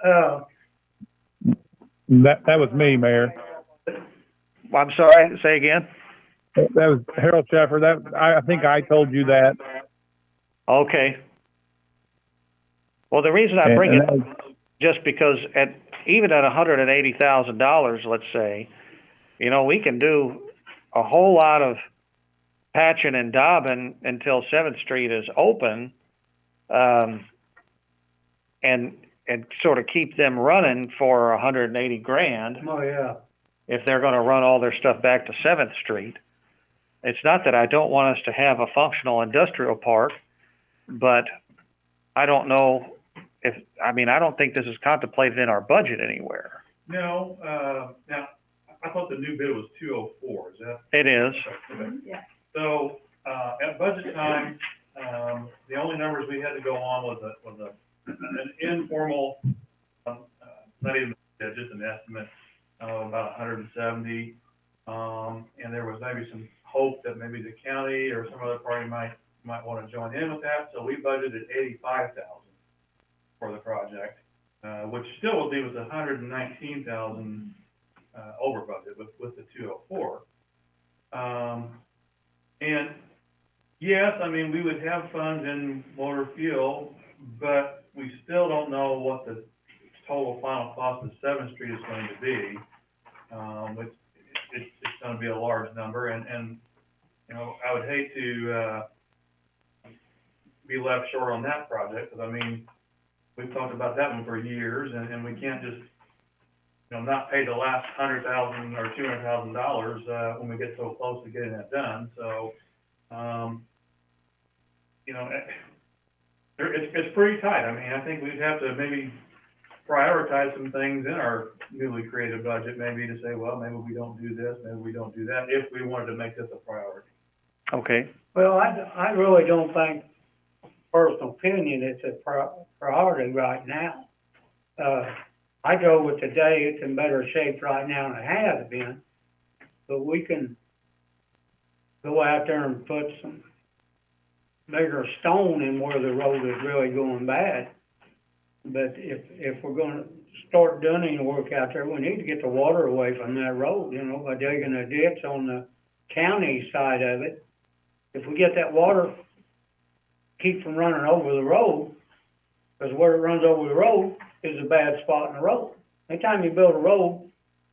Speaker 6: That was me, Mayor.
Speaker 2: I'm sorry, say again?
Speaker 6: That was Harold Sheffer. I think I told you that.
Speaker 2: Okay. Well, the reason I bring it up just because even at $180,000, let's say, you know, we can do a whole lot of patching and daubing until 7th Street is open, and sort of keep them running for 180 grand.
Speaker 9: Oh, yeah.
Speaker 2: If they're going to run all their stuff back to 7th Street. It's not that I don't want us to have a functional industrial park, but I don't know I don't think this is contemplated in our budget anywhere.
Speaker 5: No, now, I thought the new bid was 204, is that?
Speaker 2: It is.
Speaker 5: Okay.
Speaker 1: Yeah.
Speaker 5: So, at budget time, the only numbers we had to go on was an informal, not even, just an estimate of about 170. And there was maybe some hope that maybe the county or some other party might want to join in with that. So we budgeted 85,000 for the project, which still would leave us 119,000 over budget with the 204. And yes, I mean, we would have funds in motor fuel, but we still don't know what the total final cost of 7th Street is going to be. It's going to be a large number, and you know, I would hate to be left short on that project, because I mean, we've talked about that one for years, and we can't just, you know, not pay the last $100,000 or $200,000 when we get so close to getting that done. So, you know, it's pretty tight. I mean, I think we'd have to maybe prioritize some things in our newly created budget, maybe to say, well, maybe we don't do this, maybe we don't do that, if we wanted to make this a priority.
Speaker 2: Okay.
Speaker 9: Well, I really don't think, personal opinion, it's a priority right now. I go with today, it's in better shape right now than it has been, but we can go out there and put some bigger stone in where the road is really going bad. But if we're gonna start doing any work out there, we need to get the water away from that road, you know, by digging a ditch on the county side of it. If we get that water, keep from running over the road, because where it runs over the road is a bad spot in the road. Anytime you build a road,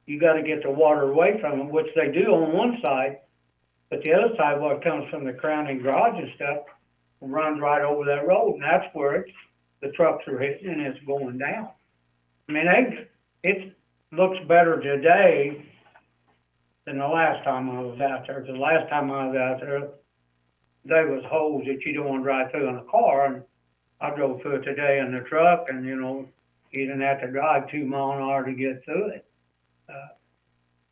Speaker 9: you gotta get the water away from it, which they do on one side, but the other side, what comes from the Crowning Garage and stuff, runs right over that road, and that's where the trucks are hitting and it's going down. I mean, it looks better today than the last time I was out there. The last time I was out there, there was holes that you don't want to drive through in a car, and I drove through it today in the truck, and you know, you didn't have to drive 2 miles an hour to get through it.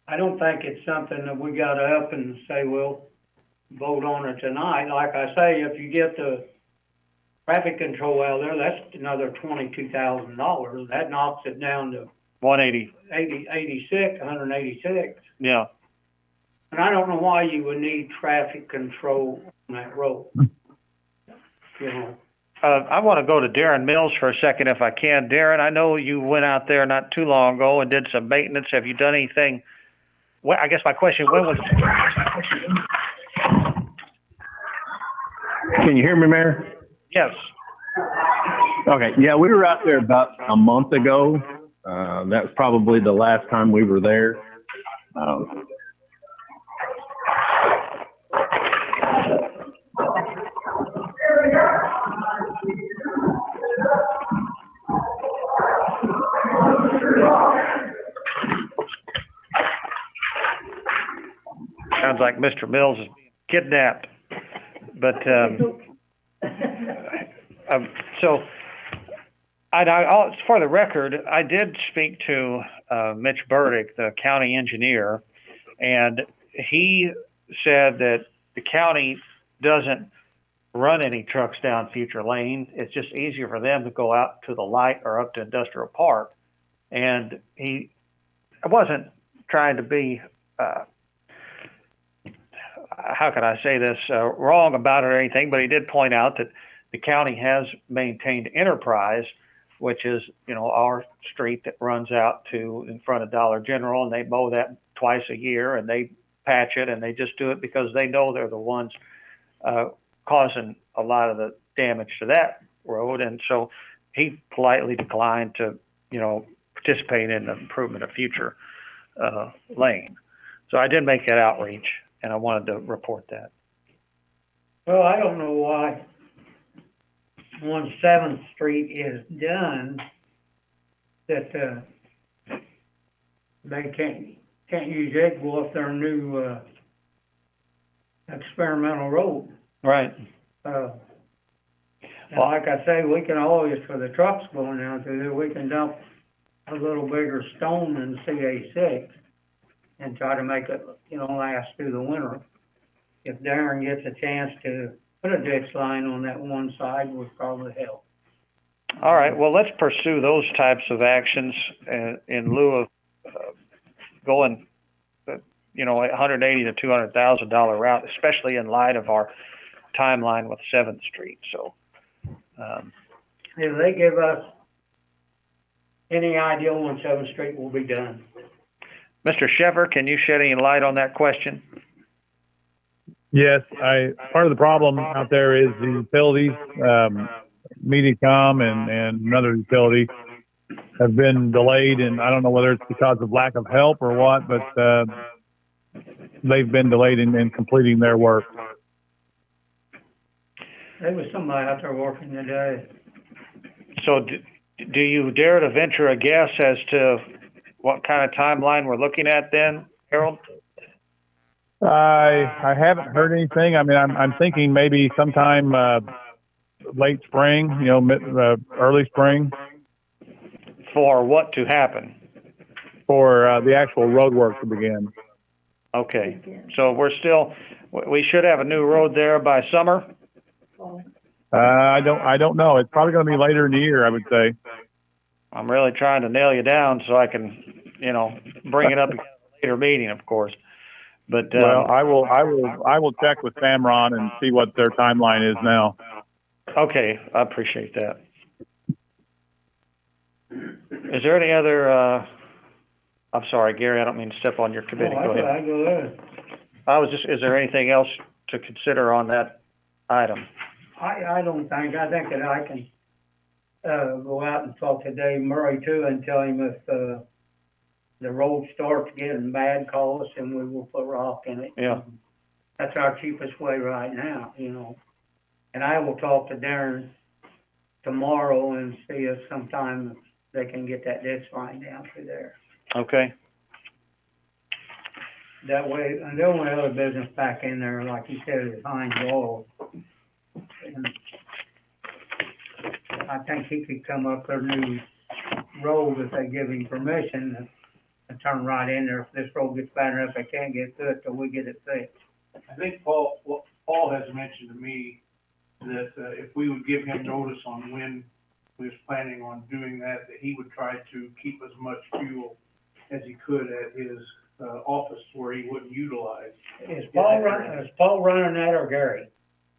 Speaker 9: I don't think it's something that we got to up and say, well, vote on it tonight. Like I say, if you get the traffic control out there, that's another $22,000. That knocks it down to 186.
Speaker 2: Yeah.
Speaker 9: And I don't know why you would need traffic control on that road. You know.
Speaker 2: I want to go to Darren Mills for a second if I can. Darren, I know you went out there not too long ago and did some maintenance. Have you done anything well, I guess my question, when was,
Speaker 6: Can you hear me, Mayor?
Speaker 2: yes,
Speaker 6: Okay, yeah, we were out there about a month ago. That was probably the last time we were there.
Speaker 2: sounds like Mr. Mills is being kidnapped. But, so, for the record, I did speak to Mitch Burdick, the county engineer, and he said that the county doesn't run any trucks down Future Lane. It's just easier for them to go out to the light or up to Industrial Park. And I wasn't trying to be, how can I say this, wrong about it or anything, but he did point out that the county has maintained Enterprise, which is, our street that runs out to in front of Dollar General, and they mow that twice a year, and they patch it, and they just do it because they know they're the ones causing a lot of the damage to that road. And so he politely declined to, participate in the improvement of Future Lane. So I did make that outreach, and I wanted to report that.
Speaker 9: Well, I don't know why 1/7th Street is done, that, they can't use it, go up their new, experimental road.
Speaker 2: Right.
Speaker 9: And like I say, we can always, for the trucks going down through there, we can dump a little bigger stone than CA6 and try to make it, last through the winter. If Darren gets a chance to put a ditch line on that one side, would probably help.
Speaker 2: All right, well, let's pursue those types of actions in lieu of going, $180,000 to $200,000 route, especially in light of our timeline with 7th Street. So,
Speaker 9: If they give us any idea when 7th Street will be done.
Speaker 2: Mr. Sheffer, can you shed any light on that question?
Speaker 6: Yes, part of the problem out there is the utilities, Mediacom and another utility have been delayed, and I don't know whether it's because of lack of help or what, but they've been delayed in completing their work.
Speaker 9: There was somebody out there working today.
Speaker 2: So do you dare to venture a guess as to what kind of timeline we're looking at then, Harold?
Speaker 6: I haven't heard anything. I mean, I'm thinking maybe sometime late spring, early spring.
Speaker 2: For what to happen?
Speaker 6: For the actual road work to begin.
Speaker 2: Okay, so we should have a new road there by summer?
Speaker 6: I don't know. It's probably going to be later in the year, I would say.
Speaker 2: I'm really trying to nail you down so I can, bring it up at a later meeting, of course. But
Speaker 6: well, I will check with Samron and see what their timeline is now.
Speaker 2: Okay, I appreciate that. Is there any other? I'm sorry, Gary. I don't mean to step on your committee. Go ahead.
Speaker 9: Go ahead.
Speaker 2: Is there anything else to consider on that item?
Speaker 9: I don't think. I think that I can go out and talk to Dave Murray too and tell him if the road starts getting bad, call us and we will put rock in it.
Speaker 2: Yeah.
Speaker 9: That's our cheapest way right now, And I will talk to Darren tomorrow and see if sometime they can get that ditch line down through there.
Speaker 2: Okay.
Speaker 9: That way, and the only other business back in there, like you said, is Heinz Oil. And I think he could come up their new road if they give him permission and turn right in there. If this road gets bad enough, they can't get through it till we get it fixed.
Speaker 7: I think Paul has mentioned to me that, if we would give him notice on when we was planning on doing that he would try to keep as much fuel as he could at his, office where he wouldn't utilize.
Speaker 9: Is Paul running that or Gary?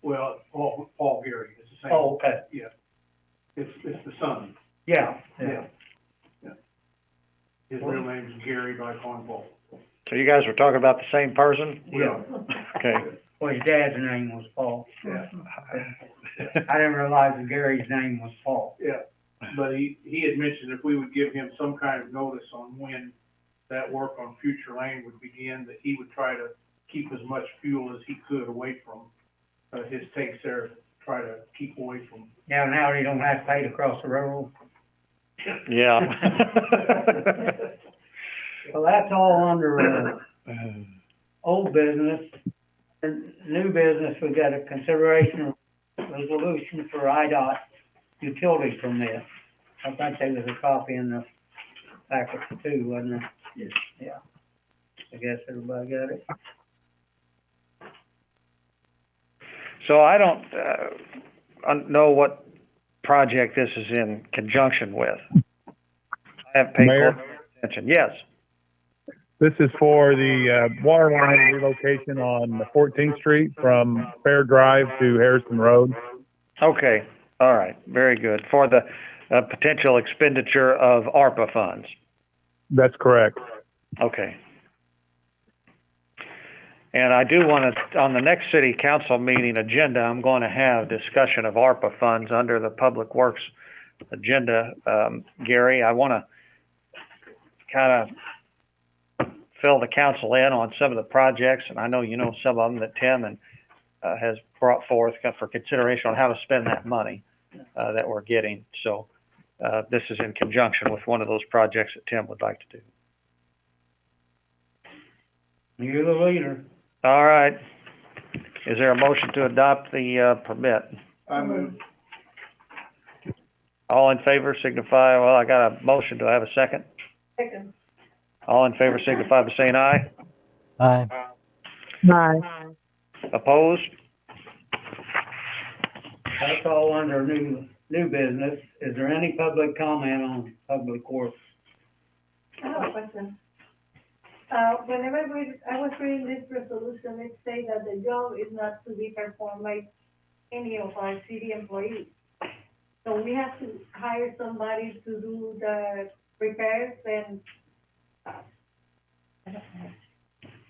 Speaker 7: Well, Paul Gary, it's the same.
Speaker 9: Oh, okay.
Speaker 7: Yeah. It's the son.
Speaker 9: Yeah.
Speaker 7: His real name's Gary by Paul.
Speaker 2: So you guys were talking about the same person?
Speaker 9: Yeah.
Speaker 2: Okay.
Speaker 9: Well, his dad's name was Paul.
Speaker 7: Yeah.
Speaker 9: I didn't realize that Gary's name was Paul.
Speaker 7: Yeah, but he had mentioned if we would give him some kind of notice on when that work on Future Lane would begin, that he would try to keep as much fuel as he could away from, his tanks there, try to keep away from.
Speaker 9: Yeah, now he don't have to pay to cross the railroad.
Speaker 2: Yeah.
Speaker 9: Well, that's all under, old business. And new business, we got a consideration resolution for IDOT utility permit. I think there was a copy in the packet too, wasn't there?
Speaker 10: Yes.
Speaker 9: Yeah. I guess everybody got it.
Speaker 2: So I don't, know what project this is in conjunction with. I haven't paid
Speaker 6: Mayor?
Speaker 2: close attention. Yes.
Speaker 6: This is for the water line relocation on 14th Street from Fair Drive to Harrison Road.
Speaker 2: Okay. All right. Very good. For the potential expenditure of ARPA funds.
Speaker 6: That's correct.
Speaker 2: Okay. And I do want to, on the next city council meeting agenda, I'm going to have discussion of ARPA funds under the Public Works agenda. Gary, I want to kind of fill the council in on some of the projects, and I know you know some of them that Tim and has brought forth for consideration on how to spend that money that we're getting. So this is in conjunction with one of those projects that Tim would like to do.
Speaker 9: You're the leader.
Speaker 2: All right. Is there a motion to adopt the permit?
Speaker 7: I move.
Speaker 2: All in favor signify, well, I got a motion. Do I have a second?
Speaker 13: Second.
Speaker 2: All in favor signify by saying aye.
Speaker 12: Aye.
Speaker 2: Opposed?
Speaker 9: That's all under new business. Is there any public comment on public works?
Speaker 13: I have a question. Whenever I was reading this resolution, it says that the job is not to be performed by any of our city employees. So we have to hire somebody to do the repairs and,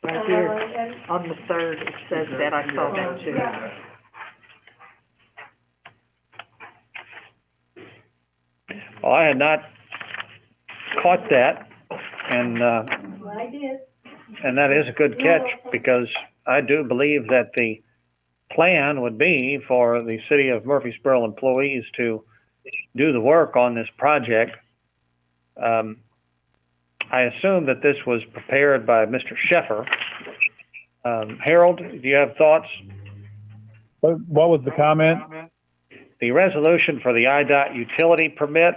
Speaker 3: Right here,
Speaker 13: and,
Speaker 3: on the third, it says that, I saw that too.
Speaker 13: yeah.
Speaker 2: Well, I had not caught that, and
Speaker 13: Well, I did.
Speaker 2: and that is a good catch, because I do believe that the plan would be for the city of Murphysboro employees to do the work on this project. I assume that this was prepared by Mr. Sheffer. Harold, do you have thoughts?
Speaker 6: What was the comment?
Speaker 2: The resolution for the IDOT utility permit,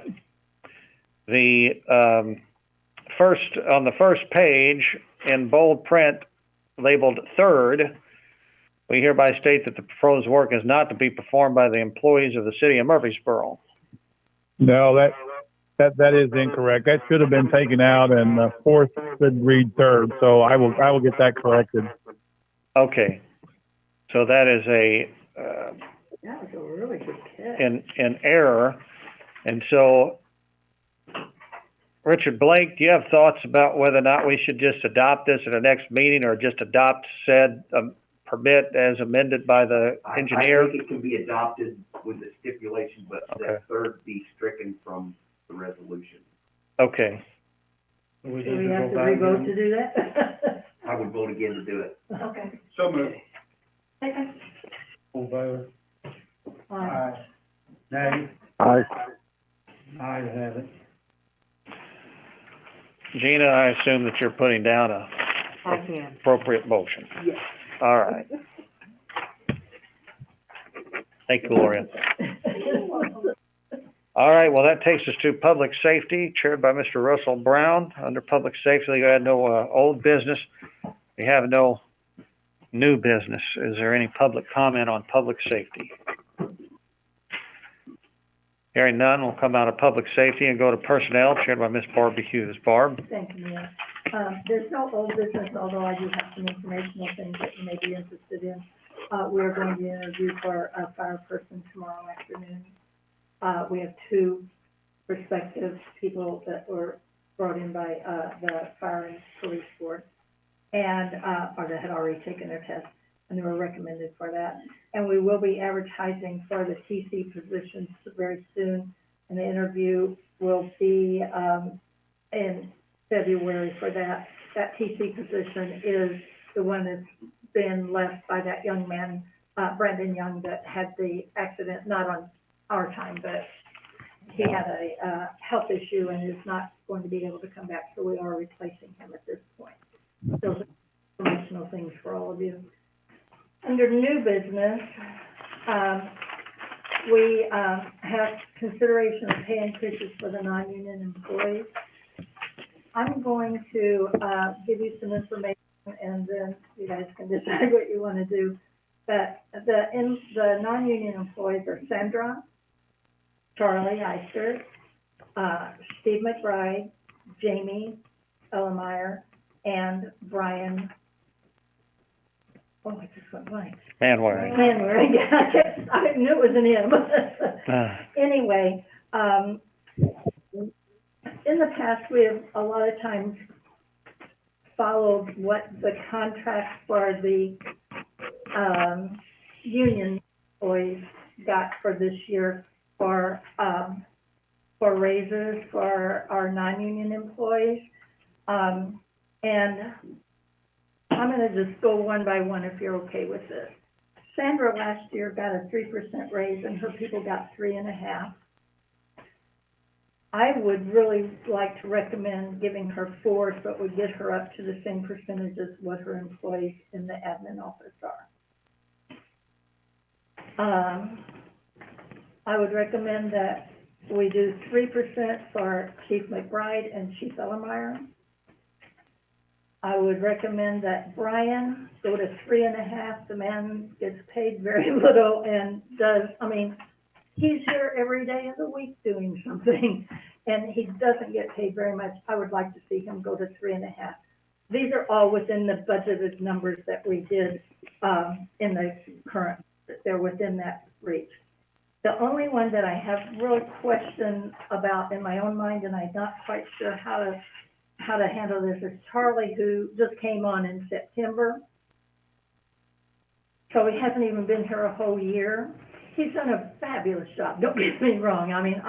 Speaker 2: the on the first page in bold print labeled third, we hereby state that the proposed work is not to be performed by the employees of the city of Murphysboro.
Speaker 6: No, that is incorrect. That should have been taken out, and fourth should read third. So I will get that corrected.
Speaker 2: Okay, so that is a
Speaker 3: That was a really good catch.
Speaker 2: in error, and so Richard Blake, do you have thoughts about whether or not we should just adopt this at the next meeting, or just adopt said permit as amended by the engineer?
Speaker 10: I think it can be adopted with the stipulation, but
Speaker 2: Okay.
Speaker 10: that third be stricken from the resolution.
Speaker 2: Okay,
Speaker 13: Do we have to re-vote to do that?
Speaker 10: I would vote again to do it.
Speaker 13: Okay.
Speaker 7: So moved.
Speaker 13: Second.
Speaker 9: All in favor?
Speaker 13: Aye.
Speaker 9: Nay?
Speaker 6: Aye.
Speaker 9: Ayes have it.
Speaker 2: Gina, I assume that you're putting down a
Speaker 3: I can,
Speaker 2: appropriate motion.
Speaker 3: yes.
Speaker 2: All right. Thank you, Gloria. All right, well, that takes us to public safety, chaired by Mr. Russell Brown. Under public safety, we had no old business. We have no new business. Is there any public comment on public safety? Hearing none, we'll come out of public safety and go to personnel, chaired by Ms. Barbara Hughes. Barb?
Speaker 1: Thank you, Mayor. There's no old business, although I do have some informational things that you may be interested in. We're going to interview for a fire person tomorrow afternoon. We have two prospective people that were brought in by, the fire and police board. and, or that had already taken their test, and they were recommended for that. And we will be advertising for the TC positions very soon, and the interview will be, in February for that. That TC position is the one that's been left by that young man, Brandon Young, that had the accident, not on our time, but he had a health issue and is not going to be able to come back, so we are replacing him at this point. Those are informational things for all of you. Under new business, we have consideration of pay increases for the non-union employees. I'm going to give you some information, and then you guys can decide what you want to do. But the non-union employees are Sandra, Charlie Eister, Steve McBride, Jamie Ellemeyer, and Brian. Oh, I just went blank.
Speaker 2: Manwaring.
Speaker 1: Manwaring, yeah, I knew it was an M. Anyway, in the past, we have a lot of times followed what the contract for the union employees got for this year for raises for our non-union employees. And I'm gonna just go one by one if you're okay with this. Sandra last year got a 3% raise and her people got 3.5%. I would really like to recommend giving her 4, so it would get her up to the same percentage as what her employees in the admin office are. I would recommend that we do 3% for Chief McBride and Chief Ellemeyer. I would recommend that Brian go to 3.5. The man gets paid very little and he's here every day of the week doing something, and he doesn't get paid very much. I would like to see him go to 3.5. These are all within the budgeted numbers that we did in the current, they're within that reach. The only one that I have real question about in my own mind, and I'm not quite sure how to handle this, is Charlie, who just came on in September. So he hasn't even been here a whole year. He's done a fabulous job, don't get me wrong. I mean,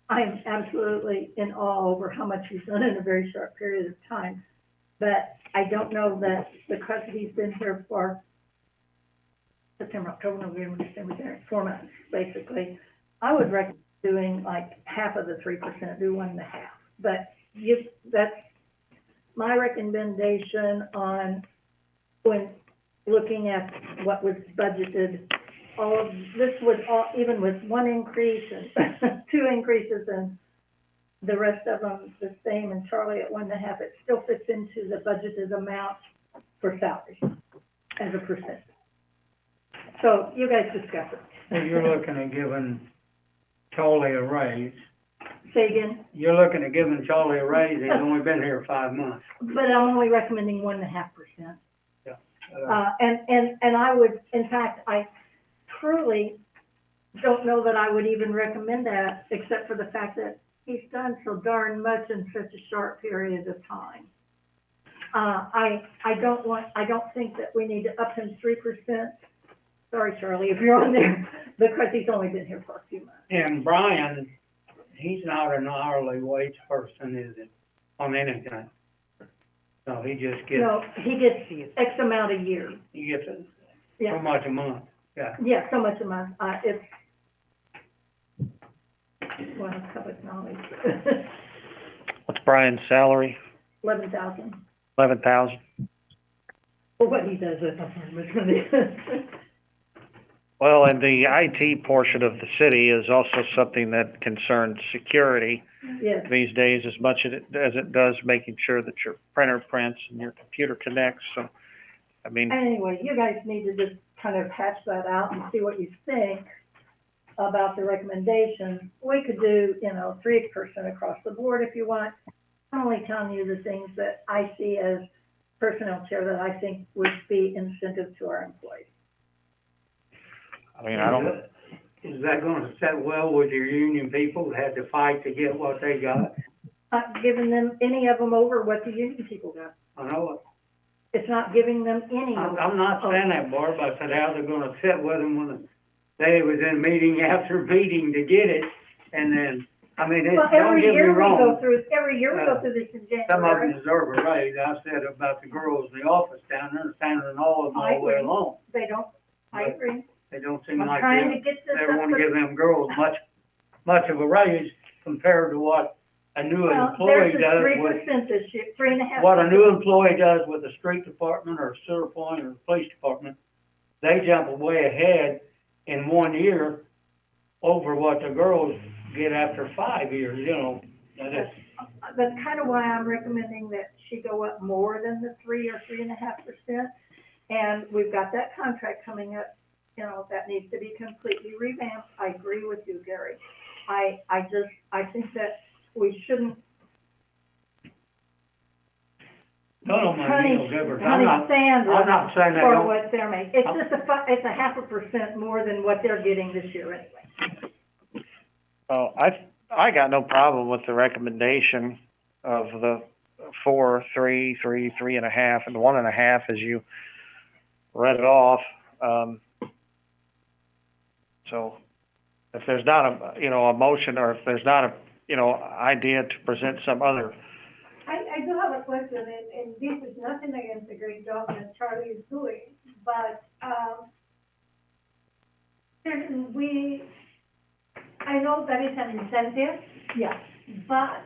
Speaker 1: I'm absolutely in awe over how much he's done in a very short period of time. But I don't know that because he's been here for September, October, November, December, 4 months, basically, I would recommend doing like half of the 3%, do 1.5. But that's my recommendation on when looking at what was budgeted. All of this was all, even with 1 increase and 2 increases and the rest of them the same, and Charlie at 1.5, it still fits into the budgeted amount for salaries as a percent. So you guys discuss it.
Speaker 9: So you're looking at giving Charlie a raise.
Speaker 1: Say again?
Speaker 9: You're looking at giving Charlie a raise, he's only been here 5 months.
Speaker 1: But I'm only recommending 1.5%.
Speaker 9: Yeah.
Speaker 1: And I would, in fact, I truly don't know that I would even recommend that, except for the fact that he's done so darn much in such a short period of time. I don't think that we need to up him 3%. Sorry, Charlie, if you're on there, because he's only been here for a few months.
Speaker 9: And Brian, he's not an hourly wage person, is it, on anything? So he just gets.
Speaker 1: No, he gets X amount a year.
Speaker 9: He gets
Speaker 1: Yeah.
Speaker 9: so much a month, yeah.
Speaker 1: Yeah, so much a month. It's, well, it's public knowledge.
Speaker 2: What's Brian's salary?
Speaker 1: 11,000.
Speaker 2: 11,000.
Speaker 1: For what he does with them.
Speaker 2: Well, and the IT portion of the city is also something that concerns security
Speaker 1: Yes.
Speaker 2: these days as much as it does making sure that your printer prints and your computer connects. So, I mean,
Speaker 1: Anyway, you guys need to just kind of hatch that out and see what you think about the recommendations. We could do, 3% across the board if you want. I'm only telling you the things that I see as personnel chair that I think would be incentive to our employees.
Speaker 2: I mean, I don't.
Speaker 9: Is that gonna set well with your union people that had to fight to get what they got?
Speaker 1: Not giving them, any of them over what the union people got.
Speaker 9: I know it.
Speaker 1: It's not giving them any.
Speaker 9: I'm not saying that, Barb, I said how they're gonna sit with them when they was in meeting after meeting to get it, and then, I mean,
Speaker 1: Well,
Speaker 9: don't
Speaker 1: every
Speaker 9: get me
Speaker 1: year we go
Speaker 9: wrong.
Speaker 1: through, every year we go through this in
Speaker 9: Some of
Speaker 1: January.
Speaker 9: them deserve a raise, I said about the girls in the office down there, standing all of them all the way along.
Speaker 1: They don't, I agree.
Speaker 9: They don't seem
Speaker 1: I'm
Speaker 9: like
Speaker 1: trying to
Speaker 9: they
Speaker 1: get this up.
Speaker 9: wanna give them girls much of a raise compared to what a new employee does
Speaker 1: Well,
Speaker 9: with,
Speaker 1: there's a 3% this year, 3.5%.
Speaker 9: what a new employee does with the street department or sewer point or the police department. They jump way ahead in 1 year over what the girls get after 5 years, you know. That is,
Speaker 1: That's kind of why I'm recommending that she go up more than the 3 or 3.5%. And we've got that contract coming up, you know, that needs to be completely revamped. I agree with you, Gary. I think that we shouldn't punish Sandra
Speaker 9: I'm not saying that
Speaker 1: for
Speaker 9: don't.
Speaker 1: what they're making. It's just it's a 0.5% more than what they're getting this year anyway.
Speaker 2: Well, I got no problem with the recommendation of the 4, 3, 3, 3.5, and 1.5 as you read it off. So if there's not a motion, or if there's not a, idea to present some other.
Speaker 13: I do have a question, and this is nothing against the great job that Charlie is doing, but, I know that it's an incentive,
Speaker 1: Yeah.
Speaker 13: but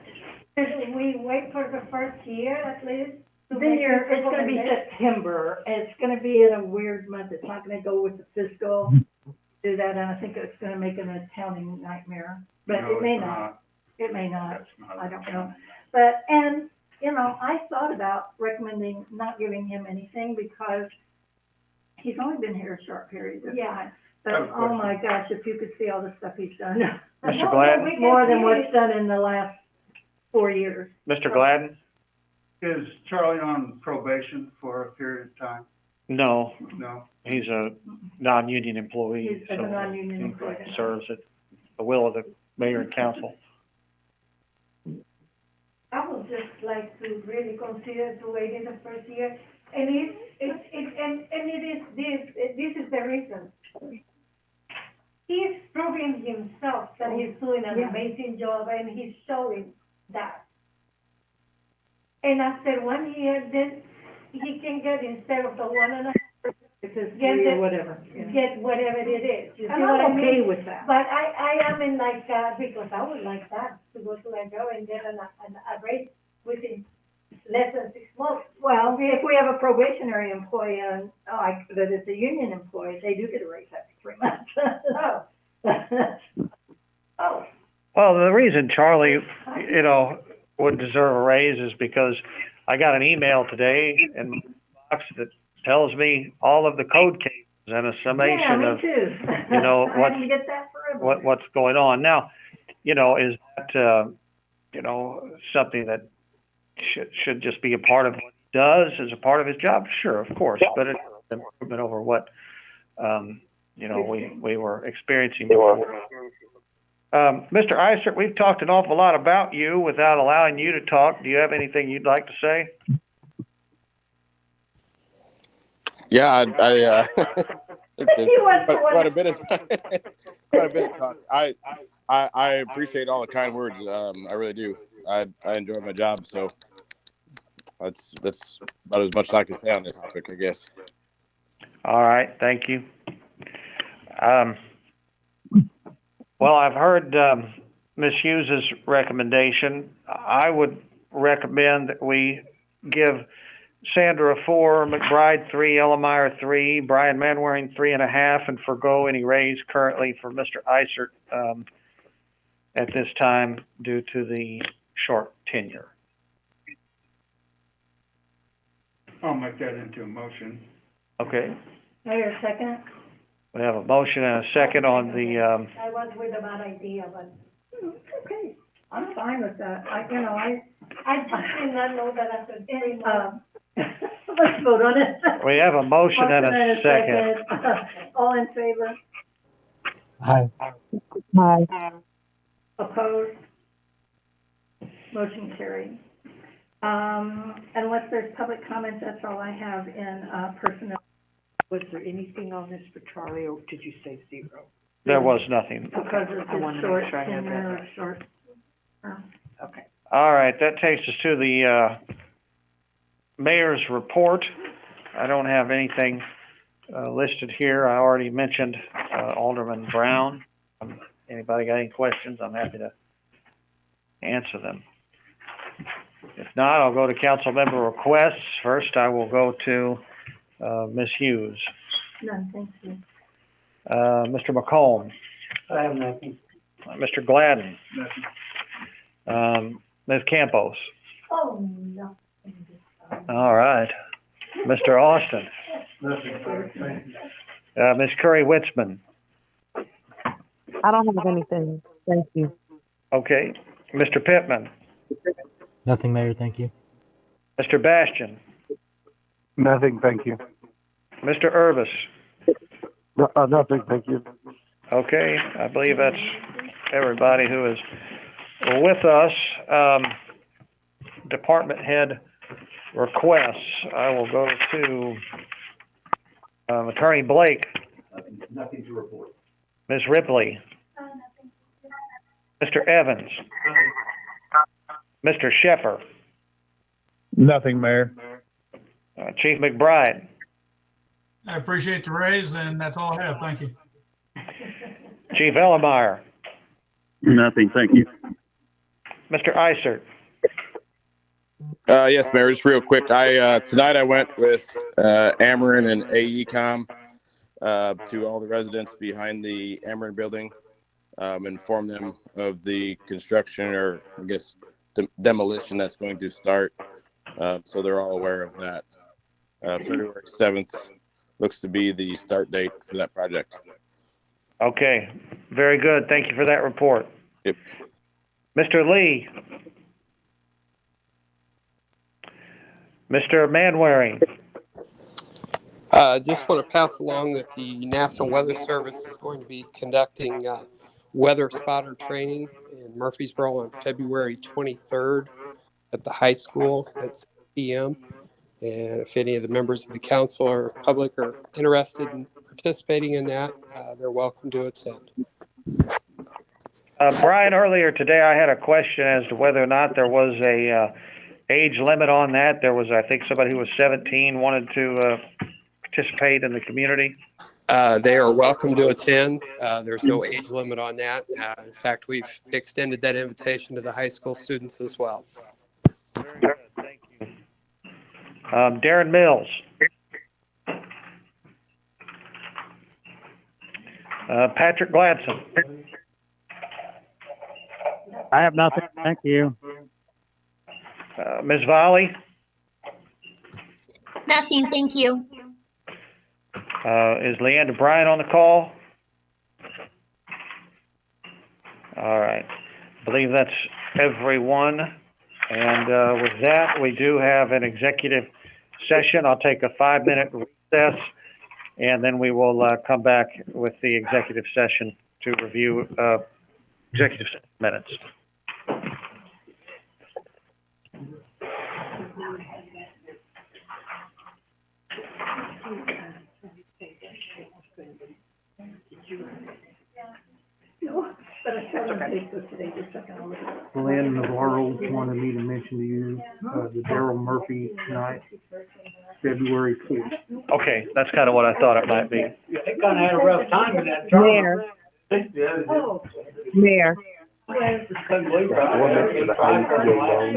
Speaker 13: shouldn't we wait for the first year at least? to
Speaker 1: Then
Speaker 13: make
Speaker 1: it's gonna be
Speaker 13: recommendation?
Speaker 1: September, and it's gonna be in a weird month, it's not gonna go with the fiscal, do that, and I think it's gonna make an accounting nightmare, but
Speaker 7: No,
Speaker 1: it may
Speaker 7: it's
Speaker 1: not, it may not,
Speaker 7: That's not.
Speaker 1: I don't know. But, and, I thought about recommending not giving him anything, because he's only been here a short period of
Speaker 13: Yeah.
Speaker 1: time. But,
Speaker 7: I have a
Speaker 1: oh
Speaker 7: question.
Speaker 1: my gosh, if you could see all the stuff he's done,
Speaker 2: Mr. Gladden?
Speaker 1: more than what's done in the last 4 years.
Speaker 2: Mr. Gladden?
Speaker 7: Is Charlie on probation for a period of time?
Speaker 2: No,
Speaker 7: No?
Speaker 2: he's a non-union employee,
Speaker 1: He's a
Speaker 2: so
Speaker 1: non-union
Speaker 2: he
Speaker 1: employee.
Speaker 2: serves at the will of the mayor and council.
Speaker 13: I would just like to really consider to wait in the first year, and this is the reason. He's proving himself that he's doing an
Speaker 1: Yeah.
Speaker 13: amazing job, and he's showing that. And after 1 year, then he can get, instead of the 1.5,
Speaker 1: Because
Speaker 13: Get
Speaker 1: three or
Speaker 13: the-
Speaker 1: whatever,
Speaker 13: get whatever it is. You see
Speaker 1: And
Speaker 13: what I
Speaker 1: I'm okay
Speaker 13: mean?
Speaker 1: with that.
Speaker 13: But I am in like, because I would like that, to go to that job and get a raise within less than 6 months.
Speaker 1: Well, if we have a probationary employee and, that is a union employee, they do get a raise after 3 months.
Speaker 13: Oh,
Speaker 2: Well, the reason Charlie, would deserve a raise is because I got an email today in my box that tells me all of the code cases and a
Speaker 1: Yeah,
Speaker 2: summation
Speaker 1: me
Speaker 2: of
Speaker 1: too.
Speaker 2: what-
Speaker 1: I didn't get that forever.
Speaker 2: what's going on. Now, is that, something that should just be a part of what he does as a part of his job? Sure, of course, but it's an improvement over what, we were experiencing before. Mr. Isert, we've talked an awful lot about you without allowing you to talk. Do you have anything you'd like to say?
Speaker 14: Yeah, I
Speaker 1: He wants to-
Speaker 14: quite a bit of quite a bit of talk. I appreciate all the kind words. I really do. I enjoy my job, so that's about as much as I can say on this topic, I guess.
Speaker 2: All right, thank you. Well, I've heard Ms. Hughes's recommendation. I would recommend that we give Sandra 4, McBride 3, Ellemeyer 3, Brian Manwaring 3.5, and forego any raise currently for Mr. Isert at this time due to the short tenure.
Speaker 7: I'll make that into a motion.
Speaker 2: Okay,
Speaker 1: Mayor, second?
Speaker 2: we have a motion and a second on the,
Speaker 13: I was with a bad idea, but
Speaker 1: Okay, I'm fine with that. I
Speaker 13: I just did not know that after 3 months.
Speaker 1: Let's vote on it.
Speaker 2: we have a motion and a second.
Speaker 1: All in favor?
Speaker 12: Aye.
Speaker 1: Opposed? Motion carried. Unless there's public comments, that's all I have in, personnel.
Speaker 3: Was there anything on this for Charlie, or did you say 0?
Speaker 2: There was nothing.
Speaker 1: Because it's
Speaker 3: I wanted
Speaker 1: a
Speaker 3: to
Speaker 1: short
Speaker 3: make sure I had that
Speaker 1: tenure,
Speaker 3: right.
Speaker 1: short term.
Speaker 3: Okay.
Speaker 2: All right, that takes us to the, mayor's report. I don't have anything, listed here. I already mentioned, Alderman Brown. Anybody got any questions? I'm happy to answer them. If not, I'll go to council member requests. First, I will go to, Ms. Hughes.
Speaker 1: None, thank you.
Speaker 2: Mr. McComb,
Speaker 9: I have nothing.
Speaker 2: Mr. Gladden, Ms. Campos.
Speaker 13: Oh, no.
Speaker 2: All right. Mr. Austin, Ms. Curry Witzman.
Speaker 3: I don't have anything. Thank you.
Speaker 2: Okay. Mr. Pittman,
Speaker 12: Nothing, Mayor, thank you.
Speaker 2: Mr. Bastian,
Speaker 6: Nothing, thank you.
Speaker 2: Mr. Irvis.
Speaker 6: Nothing, thank you.
Speaker 2: Okay, I believe that's everybody who is with us. Department head requests. I will go to, Attorney Blake,
Speaker 10: Nothing to report.
Speaker 2: Ms. Ripley, Mr. Evans, Mr. Sheffer,
Speaker 6: Nothing, Mayor.
Speaker 2: Chief McBride,
Speaker 7: I appreciate the raise, and that's all I have. Thank you.
Speaker 2: Chief Ellemeyer,
Speaker 6: Nothing, thank you.
Speaker 2: Mr. Isert.
Speaker 14: Yes, Mayor, just real quick. Tonight I went with, Ameren and AECom, to all the residents behind the Ameren building, inform them of the construction, or I guess demolition that's going to start. So they're all aware of that. February 7th looks to be the start date for that project.
Speaker 2: Okay, very good. Thank you for that report.
Speaker 14: Yep.
Speaker 2: Mr. Lee. Mr. Manwaring.
Speaker 15: Just want to pass along that the National Weather Service is going to be conducting weather spotter training in Murphysboro on February 23rd at the high school at 6 p.m. And if any of the members of the council or public are interested in participating in that, they're welcome to attend.
Speaker 2: Brian, earlier today I had a question as to whether or not there was a age limit on that. There was, I think, somebody who was 17 wanted to participate in the community.
Speaker 15: They are welcome to attend. There's no age limit on that. In fact, we've extended that invitation to the high school students as well.
Speaker 2: Very good, thank you. Darren Mills. Patrick Gladson.
Speaker 6: I have nothing, thank you.
Speaker 2: Ms. Volley.
Speaker 8: Nothing, thank you.
Speaker 2: Is Leander Bryan on the call? All right. I believe that's everyone. And with that, we do have an executive session. I'll take a 5-minute recess, and then we will come back with the executive session to review executive session minutes.
Speaker 1: No, but I saw them Facebook today, just checking on it.
Speaker 7: Glenn Navarro wanted me to mention to you, the Daryl Murphy night, February 4th.
Speaker 2: Okay, that's kind of what I thought it might be.
Speaker 9: Yeah, they kinda had a rough time in that tournament.
Speaker 1: Oh.
Speaker 3: Mayor.
Speaker 1: Yes.
Speaker 10: One for the ICA loan.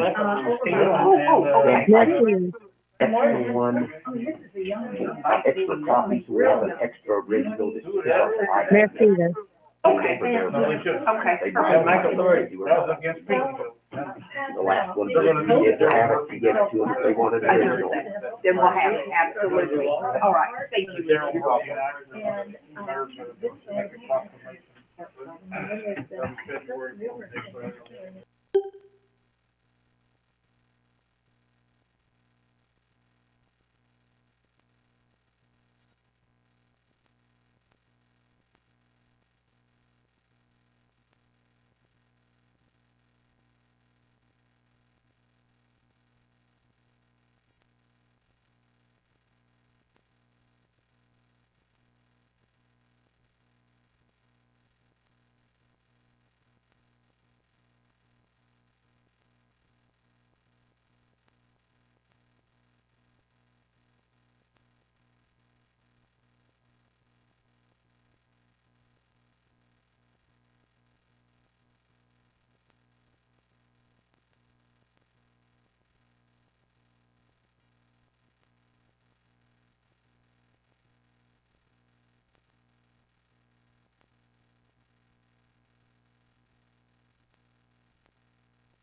Speaker 10: Extra one,
Speaker 1: Oh, this is a young one.
Speaker 10: extra copies, we have an extra original.
Speaker 3: Mayor Stevens.
Speaker 10: Okay.
Speaker 1: Okay.
Speaker 10: They
Speaker 7: Make a three.
Speaker 10: were
Speaker 7: That was against me.
Speaker 10: the last one, if they have it, you get it to them if they want it original.
Speaker 3: Then we'll have it, absolutely. All right, thank you.
Speaker 1: And, this one.
Speaker 7: February 4th.